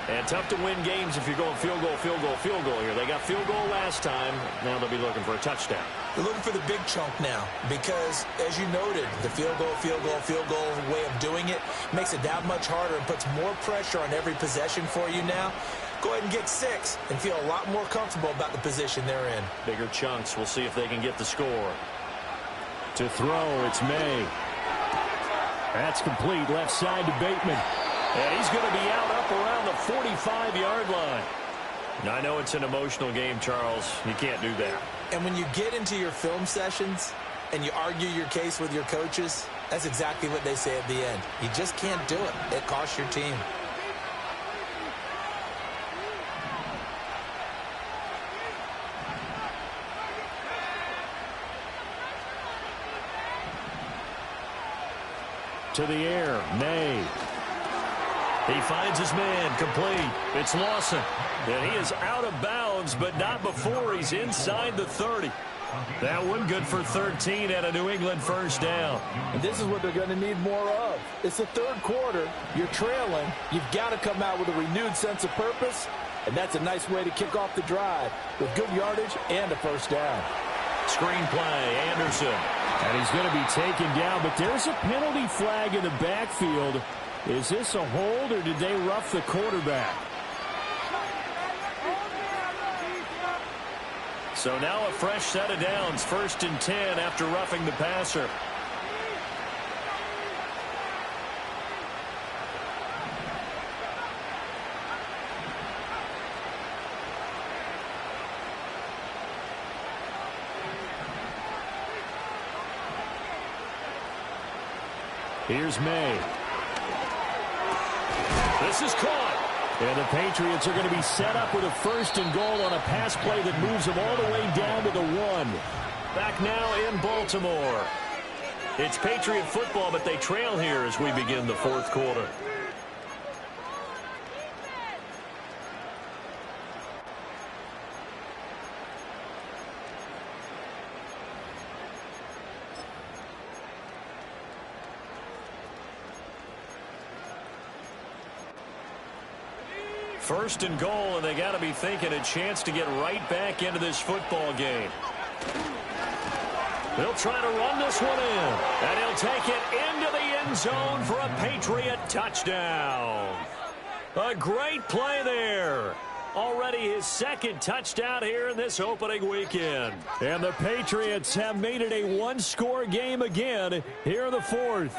[SPEAKER 4] And tough to win games if you're going field goal, field goal, field goal here. They got field goal last time. Now they'll be looking for a touchdown.
[SPEAKER 2] They're looking for the big chunk now because, as you noted, the field goal, field goal, field goal way of doing it makes it that much harder and puts more pressure on every possession for you now. Go ahead and get 6 and feel a lot more comfortable about the position they're in.
[SPEAKER 4] Bigger chunks. We'll see if they can get the score. To throw, it's May. That's complete. Left side to Bateman. And he's going to be out up around the 45-yard line. Now, I know it's an emotional game, Charles. You can't do that.
[SPEAKER 2] And when you get into your film sessions and you argue your case with your coaches, that's exactly what they say at the end. You just can't do it. It costs your team.
[SPEAKER 4] To the air, May. He finds his man, complete. It's Lawson. And he is out of bounds, but not before he's inside the 30. That one good for 13 and a New England first down.
[SPEAKER 3] And this is what they're going to need more of. It's the third quarter. You're trailing. You've got to come out with a renewed sense of purpose, and that's a nice way to kick off the drive with good yardage and a first down.
[SPEAKER 4] Screen play, Anderson. And he's going to be taken down, but there's a penalty flag in the backfield. Is this a hold, or did they rough the quarterback? So now a fresh set of downs, 1st and 10 after roughing the passer. Here's May. This is caught. And the Patriots are going to be set up with a 1st and goal on a pass play that moves them all the way down to the 1. Back now in Baltimore. It's Patriot football, but they trail here as we begin the 4th quarter. First and goal, and they got to be thinking a chance to get right back into this football game. They'll try to run this one in, and he'll take it into the end zone for a Patriot touchdown. A great play there. Already his 2nd touchdown here in this opening weekend. And the Patriots have made it a 1-score game again here in the 4th.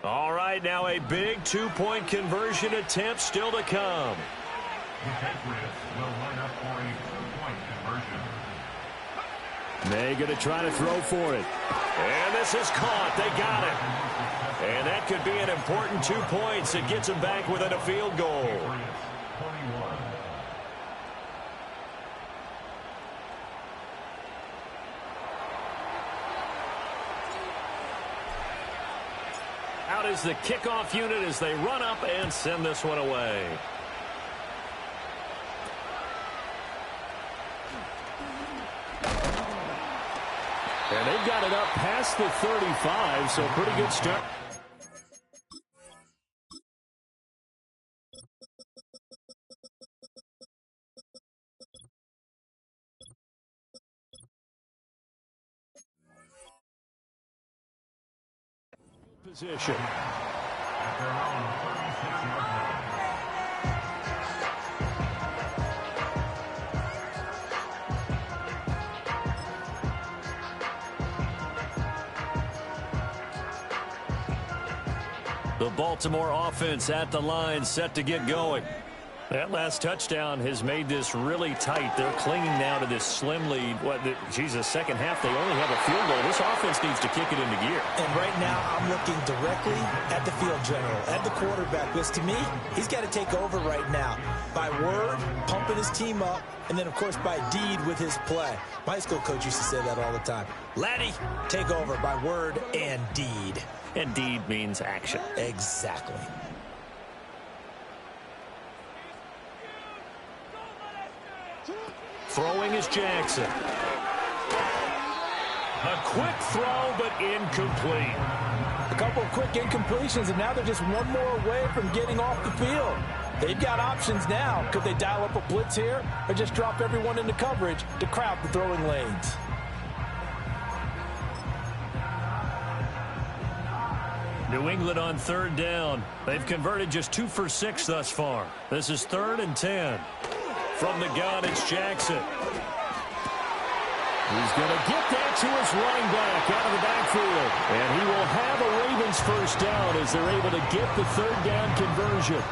[SPEAKER 4] All right, now a big 2-point conversion attempt still to come.
[SPEAKER 6] The Patriots will line up for a 2-point conversion.
[SPEAKER 4] May going to try to throw for it. And this is caught. They got it. And that could be an important 2 points. It gets them back within a field goal.
[SPEAKER 6] 21.
[SPEAKER 4] Out is the kickoff unit as they run up and send this one away. And they've got it up past the 35, so pretty good start. Position.
[SPEAKER 6] At their own 36-yard line.
[SPEAKER 4] The Baltimore offense at the line, set to get going. That last touchdown has made this really tight. They're clinging now to this slim lead. Second half, they only have a field goal. This offense needs to kick it into gear.
[SPEAKER 2] And right now, I'm looking directly at the field general, at the quarterback, because to me, he's got to take over right now. By word, pumping his team up, and then, of course, by deed with his play. My high school coach used to say that all the time. Laddie, take over by word and deed.
[SPEAKER 4] And deed means action.
[SPEAKER 2] Exactly.
[SPEAKER 4] Throwing is Jackson. A quick throw, but incomplete.
[SPEAKER 3] A couple of quick incompletions, and now they're just one more away from getting off the field. They've got options now. Could they dial up a blitz here or just drop everyone into coverage to crowd the throwing lanes?
[SPEAKER 4] New England on third down. They've converted just 2 for 6 thus far. This is 3rd and 10. From the gun, it's Jackson. He's going to get that to his running back out of the backfield. And he will have a Ravens first down as they're able to get the 3rd down conversion.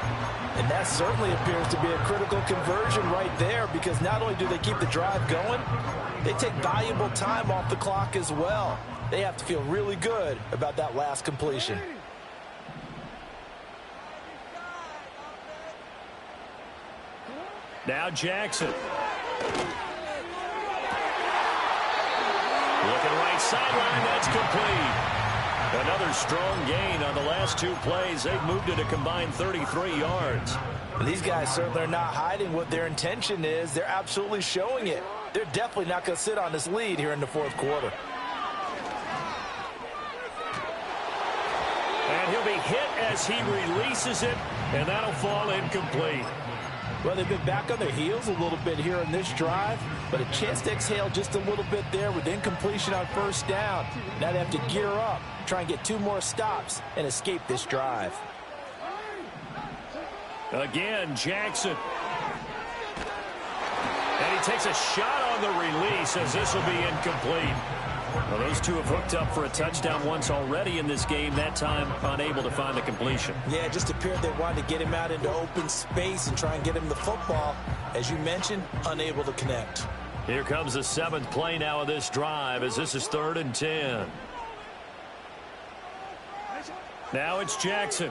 [SPEAKER 3] And that certainly appears to be a critical conversion right there, because not only do they keep the drive going, they take valuable time off the clock as well. They have to feel really good about that last completion.
[SPEAKER 4] Now Jackson. Looking right sideline, that's complete. Another strong gain on the last 2 plays. They've moved it a combined 33 yards.
[SPEAKER 3] These guys certainly are not hiding what their intention is. They're absolutely showing it. They're definitely not going to sit on this lead here in the 4th quarter.
[SPEAKER 4] And he'll be hit as he releases it, and that'll fall incomplete.
[SPEAKER 3] Well, they've been back on their heels a little bit here in this drive, but a chance to exhale just a little bit there with incompletion on first down. Now they have to gear up, try and get 2 more stops, and escape this drive.
[SPEAKER 4] Again, Jackson. And he takes a shot on the release as this will be incomplete. Well, those 2 have hooked up for a touchdown once already in this game, that time unable to find the completion.
[SPEAKER 3] Yeah, it just appeared they wanted to get him out into open space and try and get him the football. As you mentioned, unable to connect.
[SPEAKER 4] Here comes the 7th play now of this drive as this is 3rd and 10. Now it's Jackson.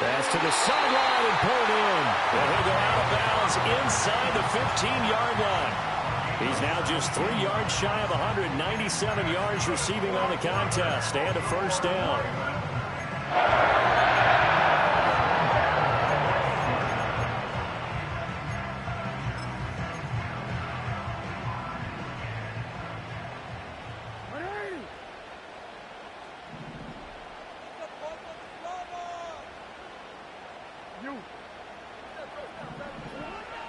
[SPEAKER 4] Pass to the sideline and pulled in. And he'll go out of bounds inside the 15-yard line. He's now just 3 yards shy of 197 yards receiving on the contest and a first down.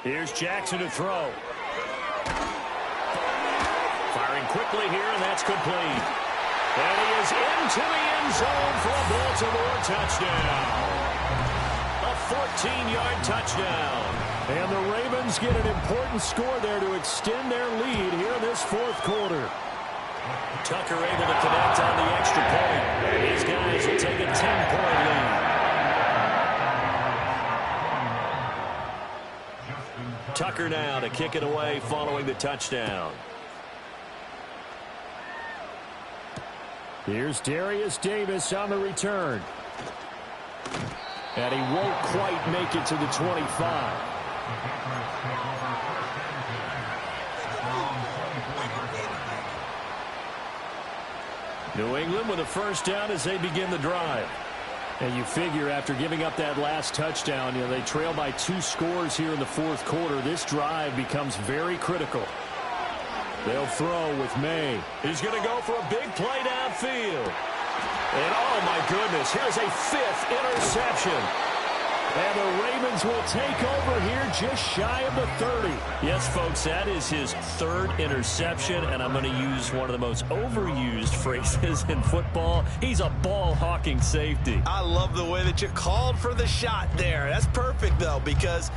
[SPEAKER 4] Here's Jackson to throw. Firing quickly here, and that's complete. And he is into the end zone for a Baltimore touchdown. A 14-yard touchdown. And the Ravens get an important score there to extend their lead here in this 4th quarter. Tucker able to connect on the extra point. These guys will take a 10-point lead. Tucker now to kick it away following the touchdown. Here's Darius Davis on the return. And he won't quite make it to the 25. New England with a first down as they begin the drive. And you figure after giving up that last touchdown, they trail by 2 scores here in the 4th quarter. This drive becomes very critical. They'll throw with May. He's going to go for a big play downfield. And oh my goodness, here's a 5th interception. And the Ravens will take over here just shy of the 30. Yes, folks, that is his 3rd interception, and I'm going to use one of the most overused phrases in football. He's a ball-hawking safety.
[SPEAKER 3] I love the way that you called for the shot there. That's perfect, though, because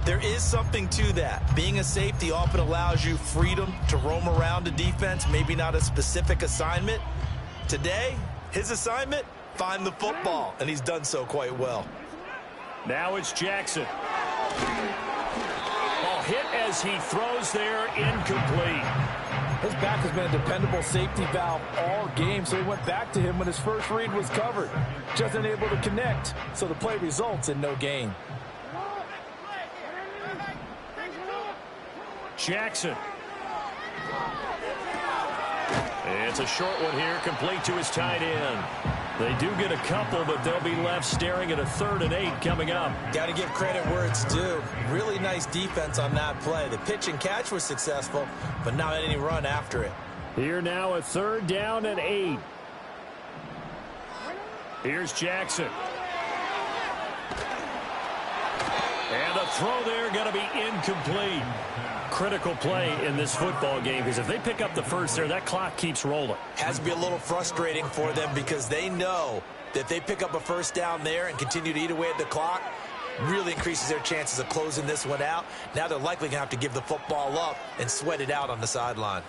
[SPEAKER 3] there is something to that. Being a safety often allows you freedom to roam around a defense, maybe not a specific assignment. Today, his assignment, find the football, and he's done so quite well.
[SPEAKER 4] Now it's Jackson. Ball hit as he throws there, incomplete.
[SPEAKER 3] His back has been a dependable safety valve all game, so he went back to him when his first read was covered. Just unable to connect, so the play results in no gain.
[SPEAKER 4] Jackson. It's a short one here, complete to his tight end. They do get a couple, but they'll be left staring at a 3rd and 8 coming up.
[SPEAKER 2] Got to give credit where it's due. Really nice defense on that play. The pitch and catch was successful, but not any run after it.
[SPEAKER 4] Here now a 3rd down and 8. Here's Jackson. And the throw there going to be incomplete. Critical play in this football game because if they pick up the first there, that clock keeps rolling.
[SPEAKER 2] Has to be a little frustrating for them because they know that if they pick up a first down there and continue to eat away at the clock, really increases their chances of closing this one out. Now they're likely going to have to give the football up and sweat it out on the sideline.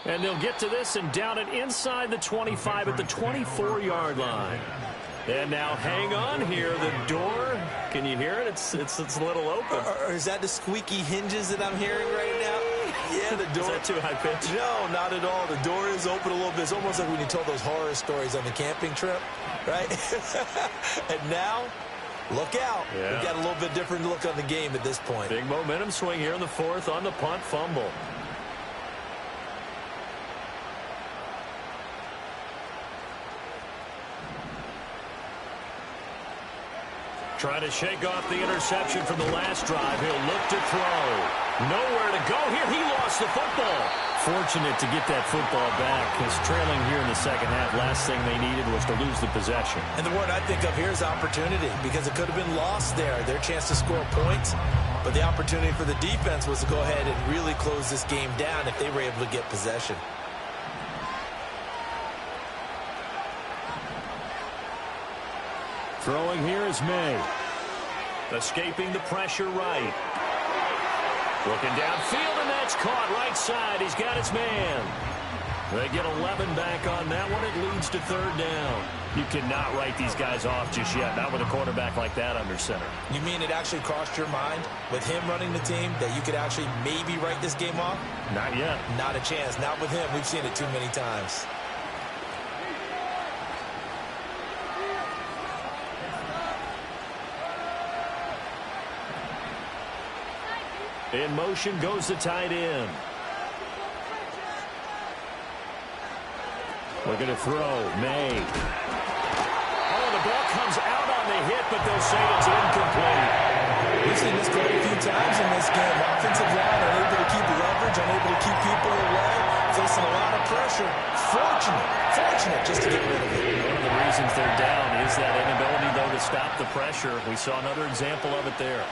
[SPEAKER 4] And they'll get to this and down it inside the 25 at the 24-yard line. And now hang on here. The door, can you hear it? It's a little open.
[SPEAKER 2] Or is that the squeaky hinges that I'm hearing right now? Yeah, the door.
[SPEAKER 4] Is that too high pitch?
[SPEAKER 2] No, not at all. The door is open a little bit. It's almost like when you told those horror stories on the camping trip, right? And now, look out.
[SPEAKER 4] Yeah.
[SPEAKER 2] We've got a little bit different look on the game at this point.
[SPEAKER 4] Big momentum swing here in the 4th on the punt fumble. Trying to shake off the interception from the last drive. He'll look to throw. Nowhere to go here. He lost the football. Fortunate to get that football back because trailing here in the second half, last thing they needed was to lose the possession.
[SPEAKER 2] And the word I think of here is opportunity because it could have been lost there. Their chance to score points. But the opportunity for the defense was to go ahead and really close this game down if they were able to get possession.
[SPEAKER 4] Throwing here is May. Escaping the pressure right. Looking downfield, and that's caught right side. He's got his man. They get 11 back on that one. It leads to 3rd down. You cannot write these guys off just yet, not with a quarterback like that under center.
[SPEAKER 2] You mean it actually crossed your mind with him running the team that you could actually maybe write this game off?
[SPEAKER 4] Not yet.
[SPEAKER 2] Not a chance. Not with him. We've seen it too many times.
[SPEAKER 4] In motion goes the tight end. Looking to throw. May. Oh, the ball comes out on the hit, but they'll say it's incomplete.
[SPEAKER 2] We've seen this play a few times in this game. Offensive line unable to keep leverage, unable to keep people away, facing a lot of pressure. Fortunate just to get rid of it.
[SPEAKER 4] One of the reasons they're down is that inability, though, to stop the pressure. We saw another example of it there.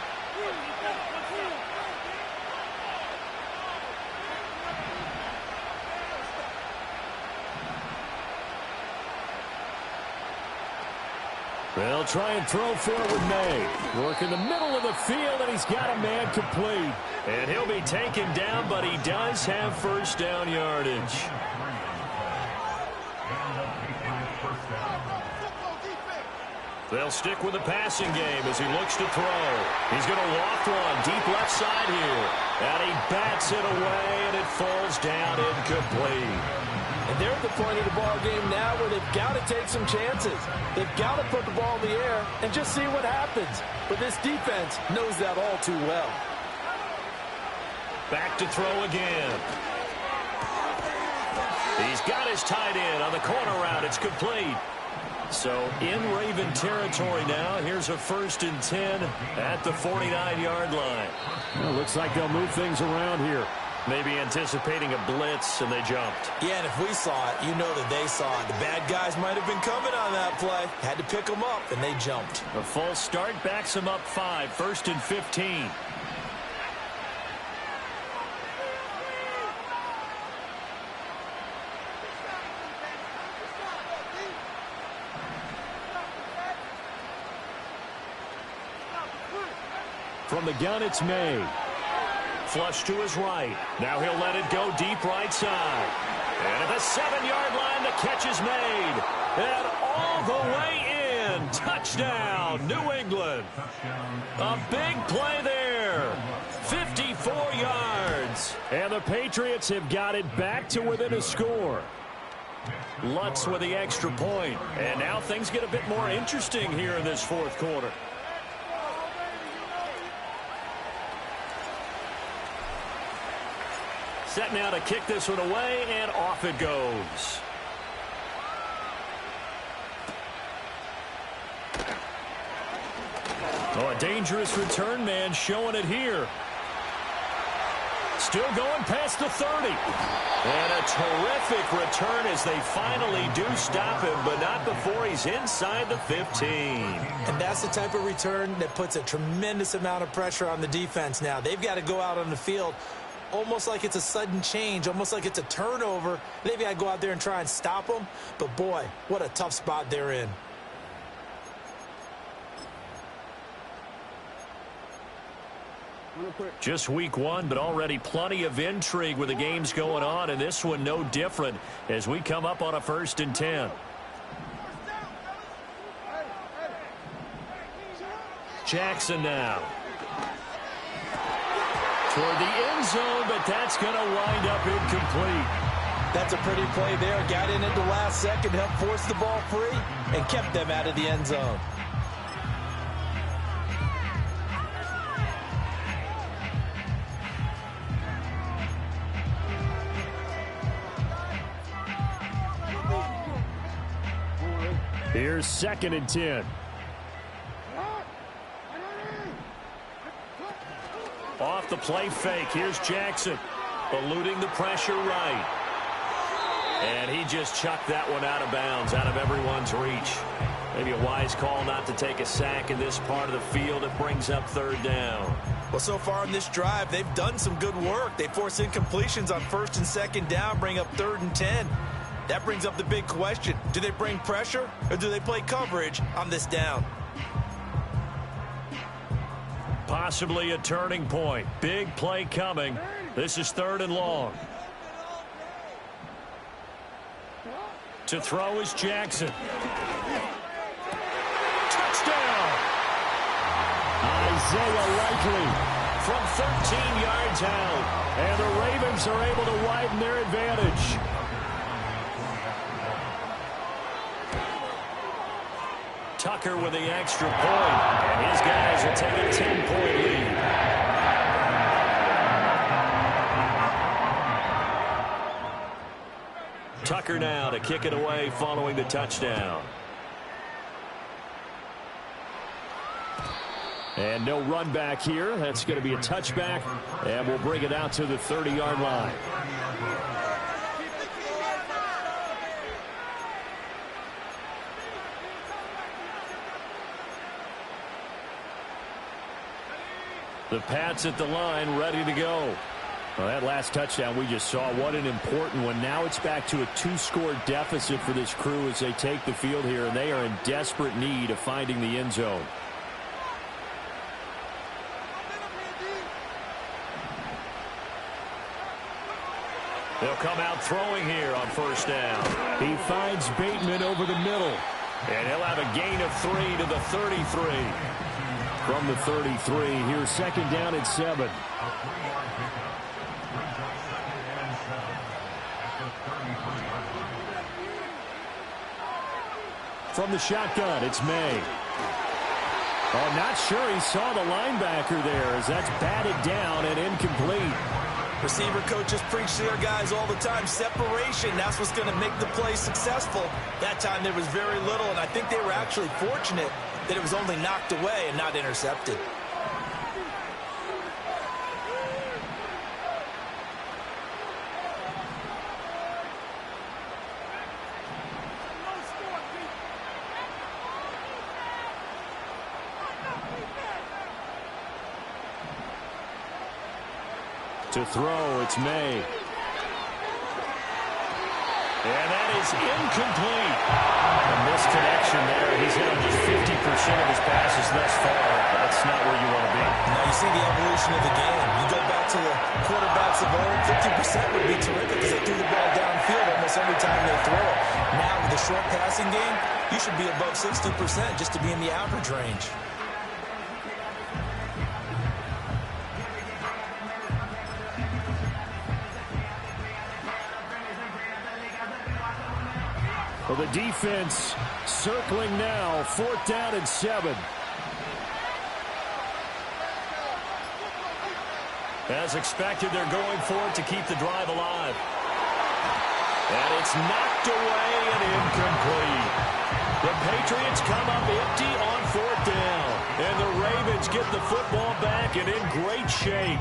[SPEAKER 4] They'll try and throw for it with May. Work in the middle of the field, and he's got a man complete. And he'll be taken down, but he does have 1st down yardage. They'll stick with the passing game as he looks to throw. He's going to loft one deep left side here. And he bats it away, and it falls down incomplete.
[SPEAKER 3] And they're at the point of the ball game now where they've got to take some chances. They've got to put the ball in the air and just see what happens. But this defense knows that all too well.
[SPEAKER 4] Back to throw again. He's got his tight end on the corner route. It's complete. So in Raven territory now. Here's a 1st and 10 at the 49-yard line.
[SPEAKER 1] Well, looks like they'll move things around here.
[SPEAKER 4] Maybe anticipating a blitz, and they jumped.
[SPEAKER 2] Yeah, and if we saw it, you know that they saw it. The bad guys might have been coming on that play. Had to pick them up, and they jumped.
[SPEAKER 4] A false start backs them up 5. 1st and 15. From the gun, it's May. Flush to his right. Now he'll let it go deep right side. And at the 7-yard line, the catch is made. And all the way in. Touchdown, New England. A big play there. 54 yards. And the Patriots have got it back to within a score. Lutz with the extra point. And now things get a bit more interesting here in this 4th quarter. Set now to kick this one away, and off it goes. Oh, a dangerous return man showing it here. Still going past the 30. And a terrific return as they finally do stop him, but not before he's inside the 15.
[SPEAKER 2] And that's the type of return that puts a tremendous amount of pressure on the defense now. They've got to go out on the field almost like it's a sudden change, almost like it's a turnover. They've got to go out there and try and stop them. But, boy, what a tough spot they're in.
[SPEAKER 4] Just week one, but already plenty of intrigue with the games going on, and this one no different as we come up on a 1st and 10. Jackson now. Toward the end zone, but that's going to wind up incomplete.
[SPEAKER 2] That's a pretty play there. Got in at the last second, helped force the ball free, and kept them out of the end zone.
[SPEAKER 4] Here's 2nd and 10. Off the play fake. Here's Jackson. Eluding the pressure right. And he just chucked that one out of bounds, out of everyone's reach. Maybe a wise call not to take a sack in this part of the field. It brings up 3rd down.
[SPEAKER 2] Well, so far in this drive, they've done some good work. They force incompletions on 1st and 2nd down, bring up 3rd and 10. That brings up the big question. Do they bring pressure or do they play coverage on this down?
[SPEAKER 4] Possibly a turning point. Big play coming. This is 3rd and long. To throw is Jackson. Touchdown! Isaiah Likely from 13 yards out. And the Ravens are able to widen their advantage. Tucker with the extra point, and his guys will take a 10-point lead. Tucker now to kick it away following the touchdown. And no run back here. That's going to be a touchback, and we'll bring it out to the 30-yard line. The Pats at the line, ready to go. Well, that last touchdown we just saw, what an important one. Now it's back to a 2-score deficit for this crew as they take the field here, and they are in desperate need of finding the end zone. They'll come out throwing here on 1st down. He finds Bateman over the middle, and he'll have a gain of 3 to the 33. From the 33, here's 2nd down and 7. From the shotgun, it's May. Oh, not sure he saw the linebacker there as that's batted down and incomplete.
[SPEAKER 2] Receiver coaches preach to their guys all the time. Separation, that's what's going to make the play successful. That time there was very little, and I think they were actually fortunate that it was only knocked away and not intercepted.
[SPEAKER 4] To throw, it's May. And that is incomplete. A misconnection there. He's hit on just 50% of his passes thus far. That's not where you want to be.
[SPEAKER 2] Now you see the evolution of the game. You go back to the quarterbacks of old, 50% would be terrific because they threw the ball downfield almost every time they throw it. Now with the short passing game, you should be above 60% just to be in the average range.
[SPEAKER 4] Well, the defense circling now, 4th down and 7. As expected, they're going for it to keep the drive alive. And it's knocked away and incomplete. The Patriots come up empty on 4th down. And the Ravens get the football back and in great shape.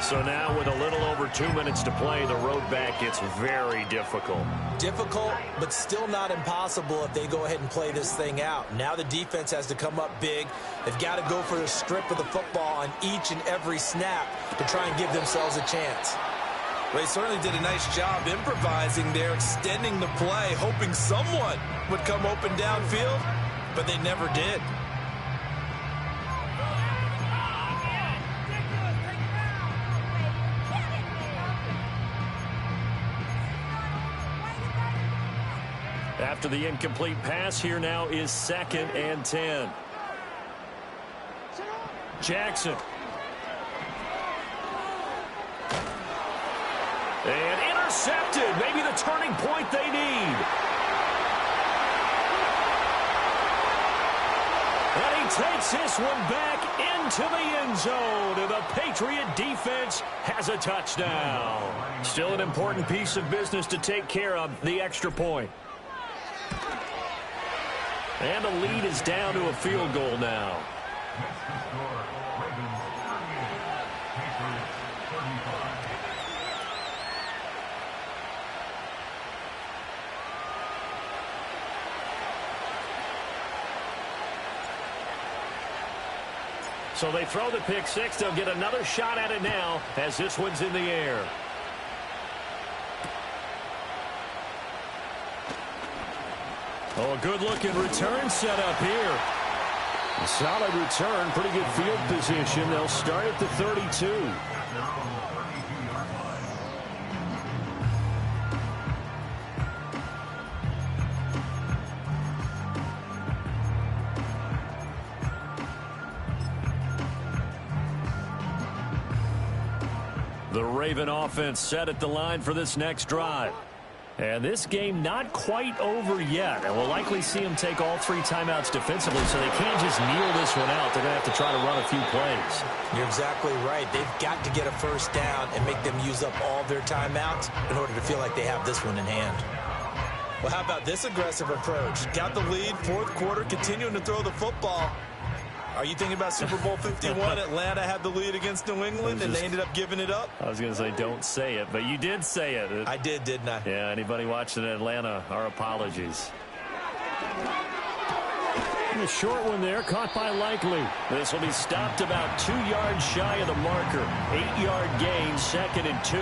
[SPEAKER 4] So now with a little over 2 minutes to play, the road back gets very difficult.
[SPEAKER 2] Difficult, but still not impossible if they go ahead and play this thing out. Now the defense has to come up big. They've got to go for the strip of the football on each and every snap to try and give themselves a chance.
[SPEAKER 3] They certainly did a nice job improvising there, extending the play, hoping someone would come open downfield, but they never did.
[SPEAKER 4] After the incomplete pass, here now is 2nd and 10. Jackson. And intercepted. Maybe the turning point they need. And he takes this one back into the end zone. And the Patriot defense has a touchdown. Still an important piece of business to take care of, the extra point. And the lead is down to a field goal now. So they throw the pick six. They'll get another shot at it now as this one's in the air. Oh, a good-looking return set up here. A solid return, pretty good field position. They'll start at the 32. The Raven offense set at the line for this next drive. And this game not quite over yet. And we'll likely see them take all 3 timeouts defensively, so they can't just kneel this one out. They're going to have to try to run a few plays.
[SPEAKER 2] You're exactly right. They've got to get a first down and make them use up all their timeouts in order to feel like they have this one in hand.
[SPEAKER 3] Well, how about this aggressive approach? Got the lead, 4th quarter, continuing to throw the football. Are you thinking about Super Bowl 51? Atlanta had the lead against New England, and they ended up giving it up?
[SPEAKER 4] I was going to say, don't say it, but you did say it.
[SPEAKER 3] I did, didn't I?
[SPEAKER 4] Yeah, anybody watching Atlanta, our apologies. And the short one there, caught by Likely. This will be stopped about 2 yards shy of the marker. 8-yard gain, 2nd and 2.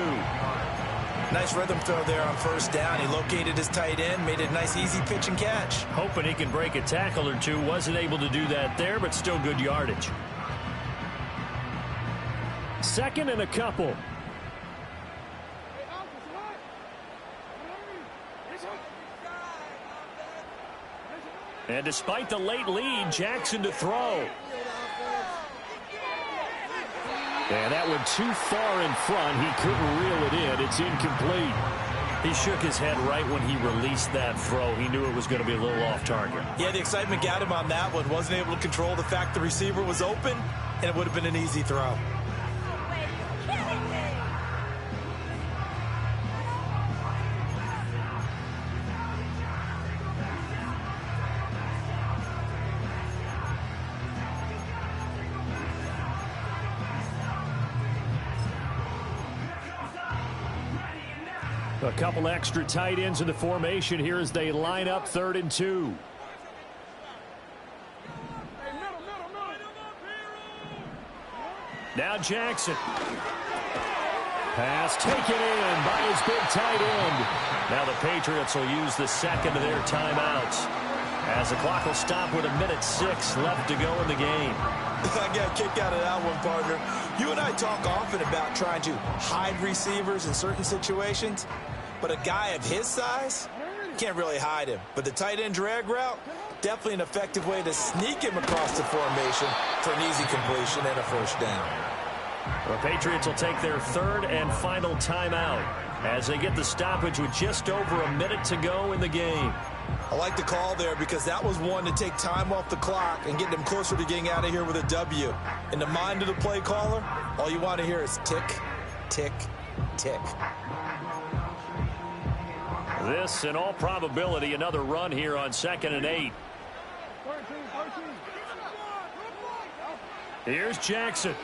[SPEAKER 2] Nice rhythm throw there on first down. He located his tight end, made it a nice easy pitch and catch.
[SPEAKER 4] Hoping he can break a tackle or two. Wasn't able to do that there, but still good yardage. 2nd and a couple. And despite the late lead, Jackson to throw. And that one too far in front. He couldn't reel it in. It's incomplete. He shook his head right when he released that throw. He knew it was going to be a little off target.
[SPEAKER 2] Yeah, the excitement got him on that one. Wasn't able to control the fact the receiver was open, and it would have been an easy throw.
[SPEAKER 4] A couple extra tight ends in the formation here as they line up 3rd and 2. Now Jackson. Pass taken in by his big tight end. Now the Patriots will use the 2nd of their timeouts as the clock will stop with 1:06 left to go in the game.
[SPEAKER 2] I got a kick out of that one, partner. You and I talk often about trying to hide receivers in certain situations, but a guy of his size can't really hide him. But the tight end drag route, definitely an effective way to sneak him across the formation for an easy completion and a first down.
[SPEAKER 4] The Patriots will take their 3rd and final timeout as they get the stoppage with just over a minute to go in the game.
[SPEAKER 2] I like the call there because that was one to take time off the clock and get them closer to getting out of here with a W. In the mind of the play caller, all you want to hear is tick, tick, tick.
[SPEAKER 4] This, in all probability, another run here on 2nd and 8.
[SPEAKER 1] Here's Jackson.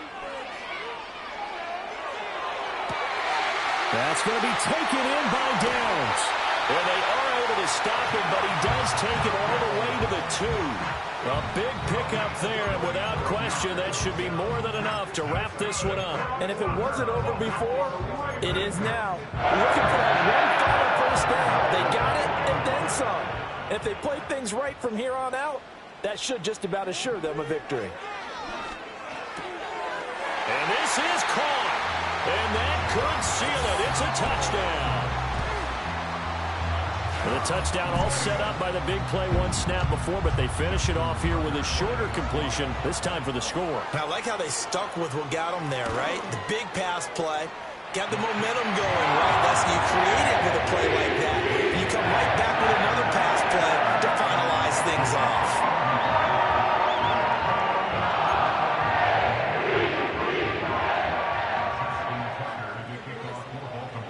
[SPEAKER 1] That's going to be taken in by Downs. Well, they are able to stop him, but he does take it all the way to the 2. A big pickup there, and without question, that should be more than enough to wrap this one up.
[SPEAKER 3] And if it wasn't over before, it is now. Looking for that one final first down. They got it and then some. And if they play things right from here on out, that should just about assure them a victory.
[SPEAKER 1] And this is caught. And that could seal it. It's a touchdown. And the touchdown all set up by the big play one snap before, but they finish it off here with a shorter completion, this time for the score.
[SPEAKER 2] I like how they stuck with what got them there, right? The big pass play. Got the momentum going, right? That's you create it with a play like that. And you come right back with another pass play to finalize things off.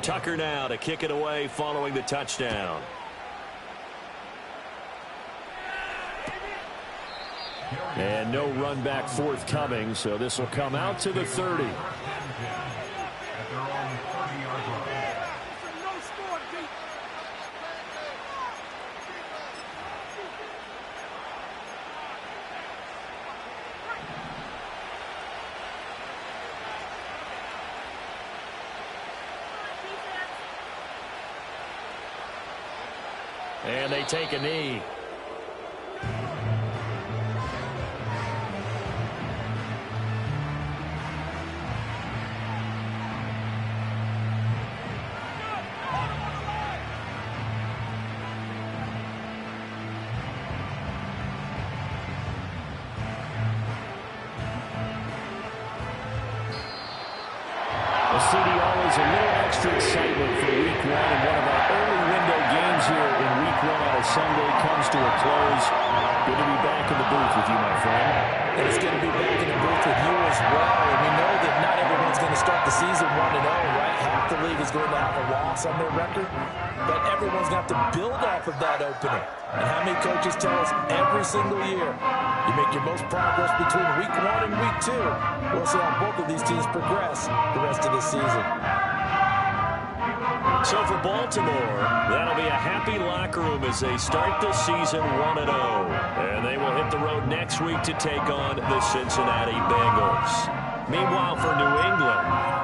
[SPEAKER 1] Tucker now to kick it away following the touchdown. And no run back forthcoming, so this will come out to the 30. And they take a knee. CD, always a little extra excitement for week 1, and one of our early window games here in week 1 on a Sunday comes to a close. Good to be back in the booth with you, my friend.
[SPEAKER 3] And it's good to be back in the booth with you as well. And we know that not everyone's going to start the season 1-0, right? Half the league is going to have a loss on their record. But everyone's going to have to build off of that opening. And how many coaches tell us every single year, you make your most progress between week 1 and week 2. We'll see how both of these teams progress the rest of the season.
[SPEAKER 1] So for Baltimore, that'll be a happy locker room as they start the season 1-0. And they will hit the road next week to take on the Cincinnati Bengals. Meanwhile, for New England,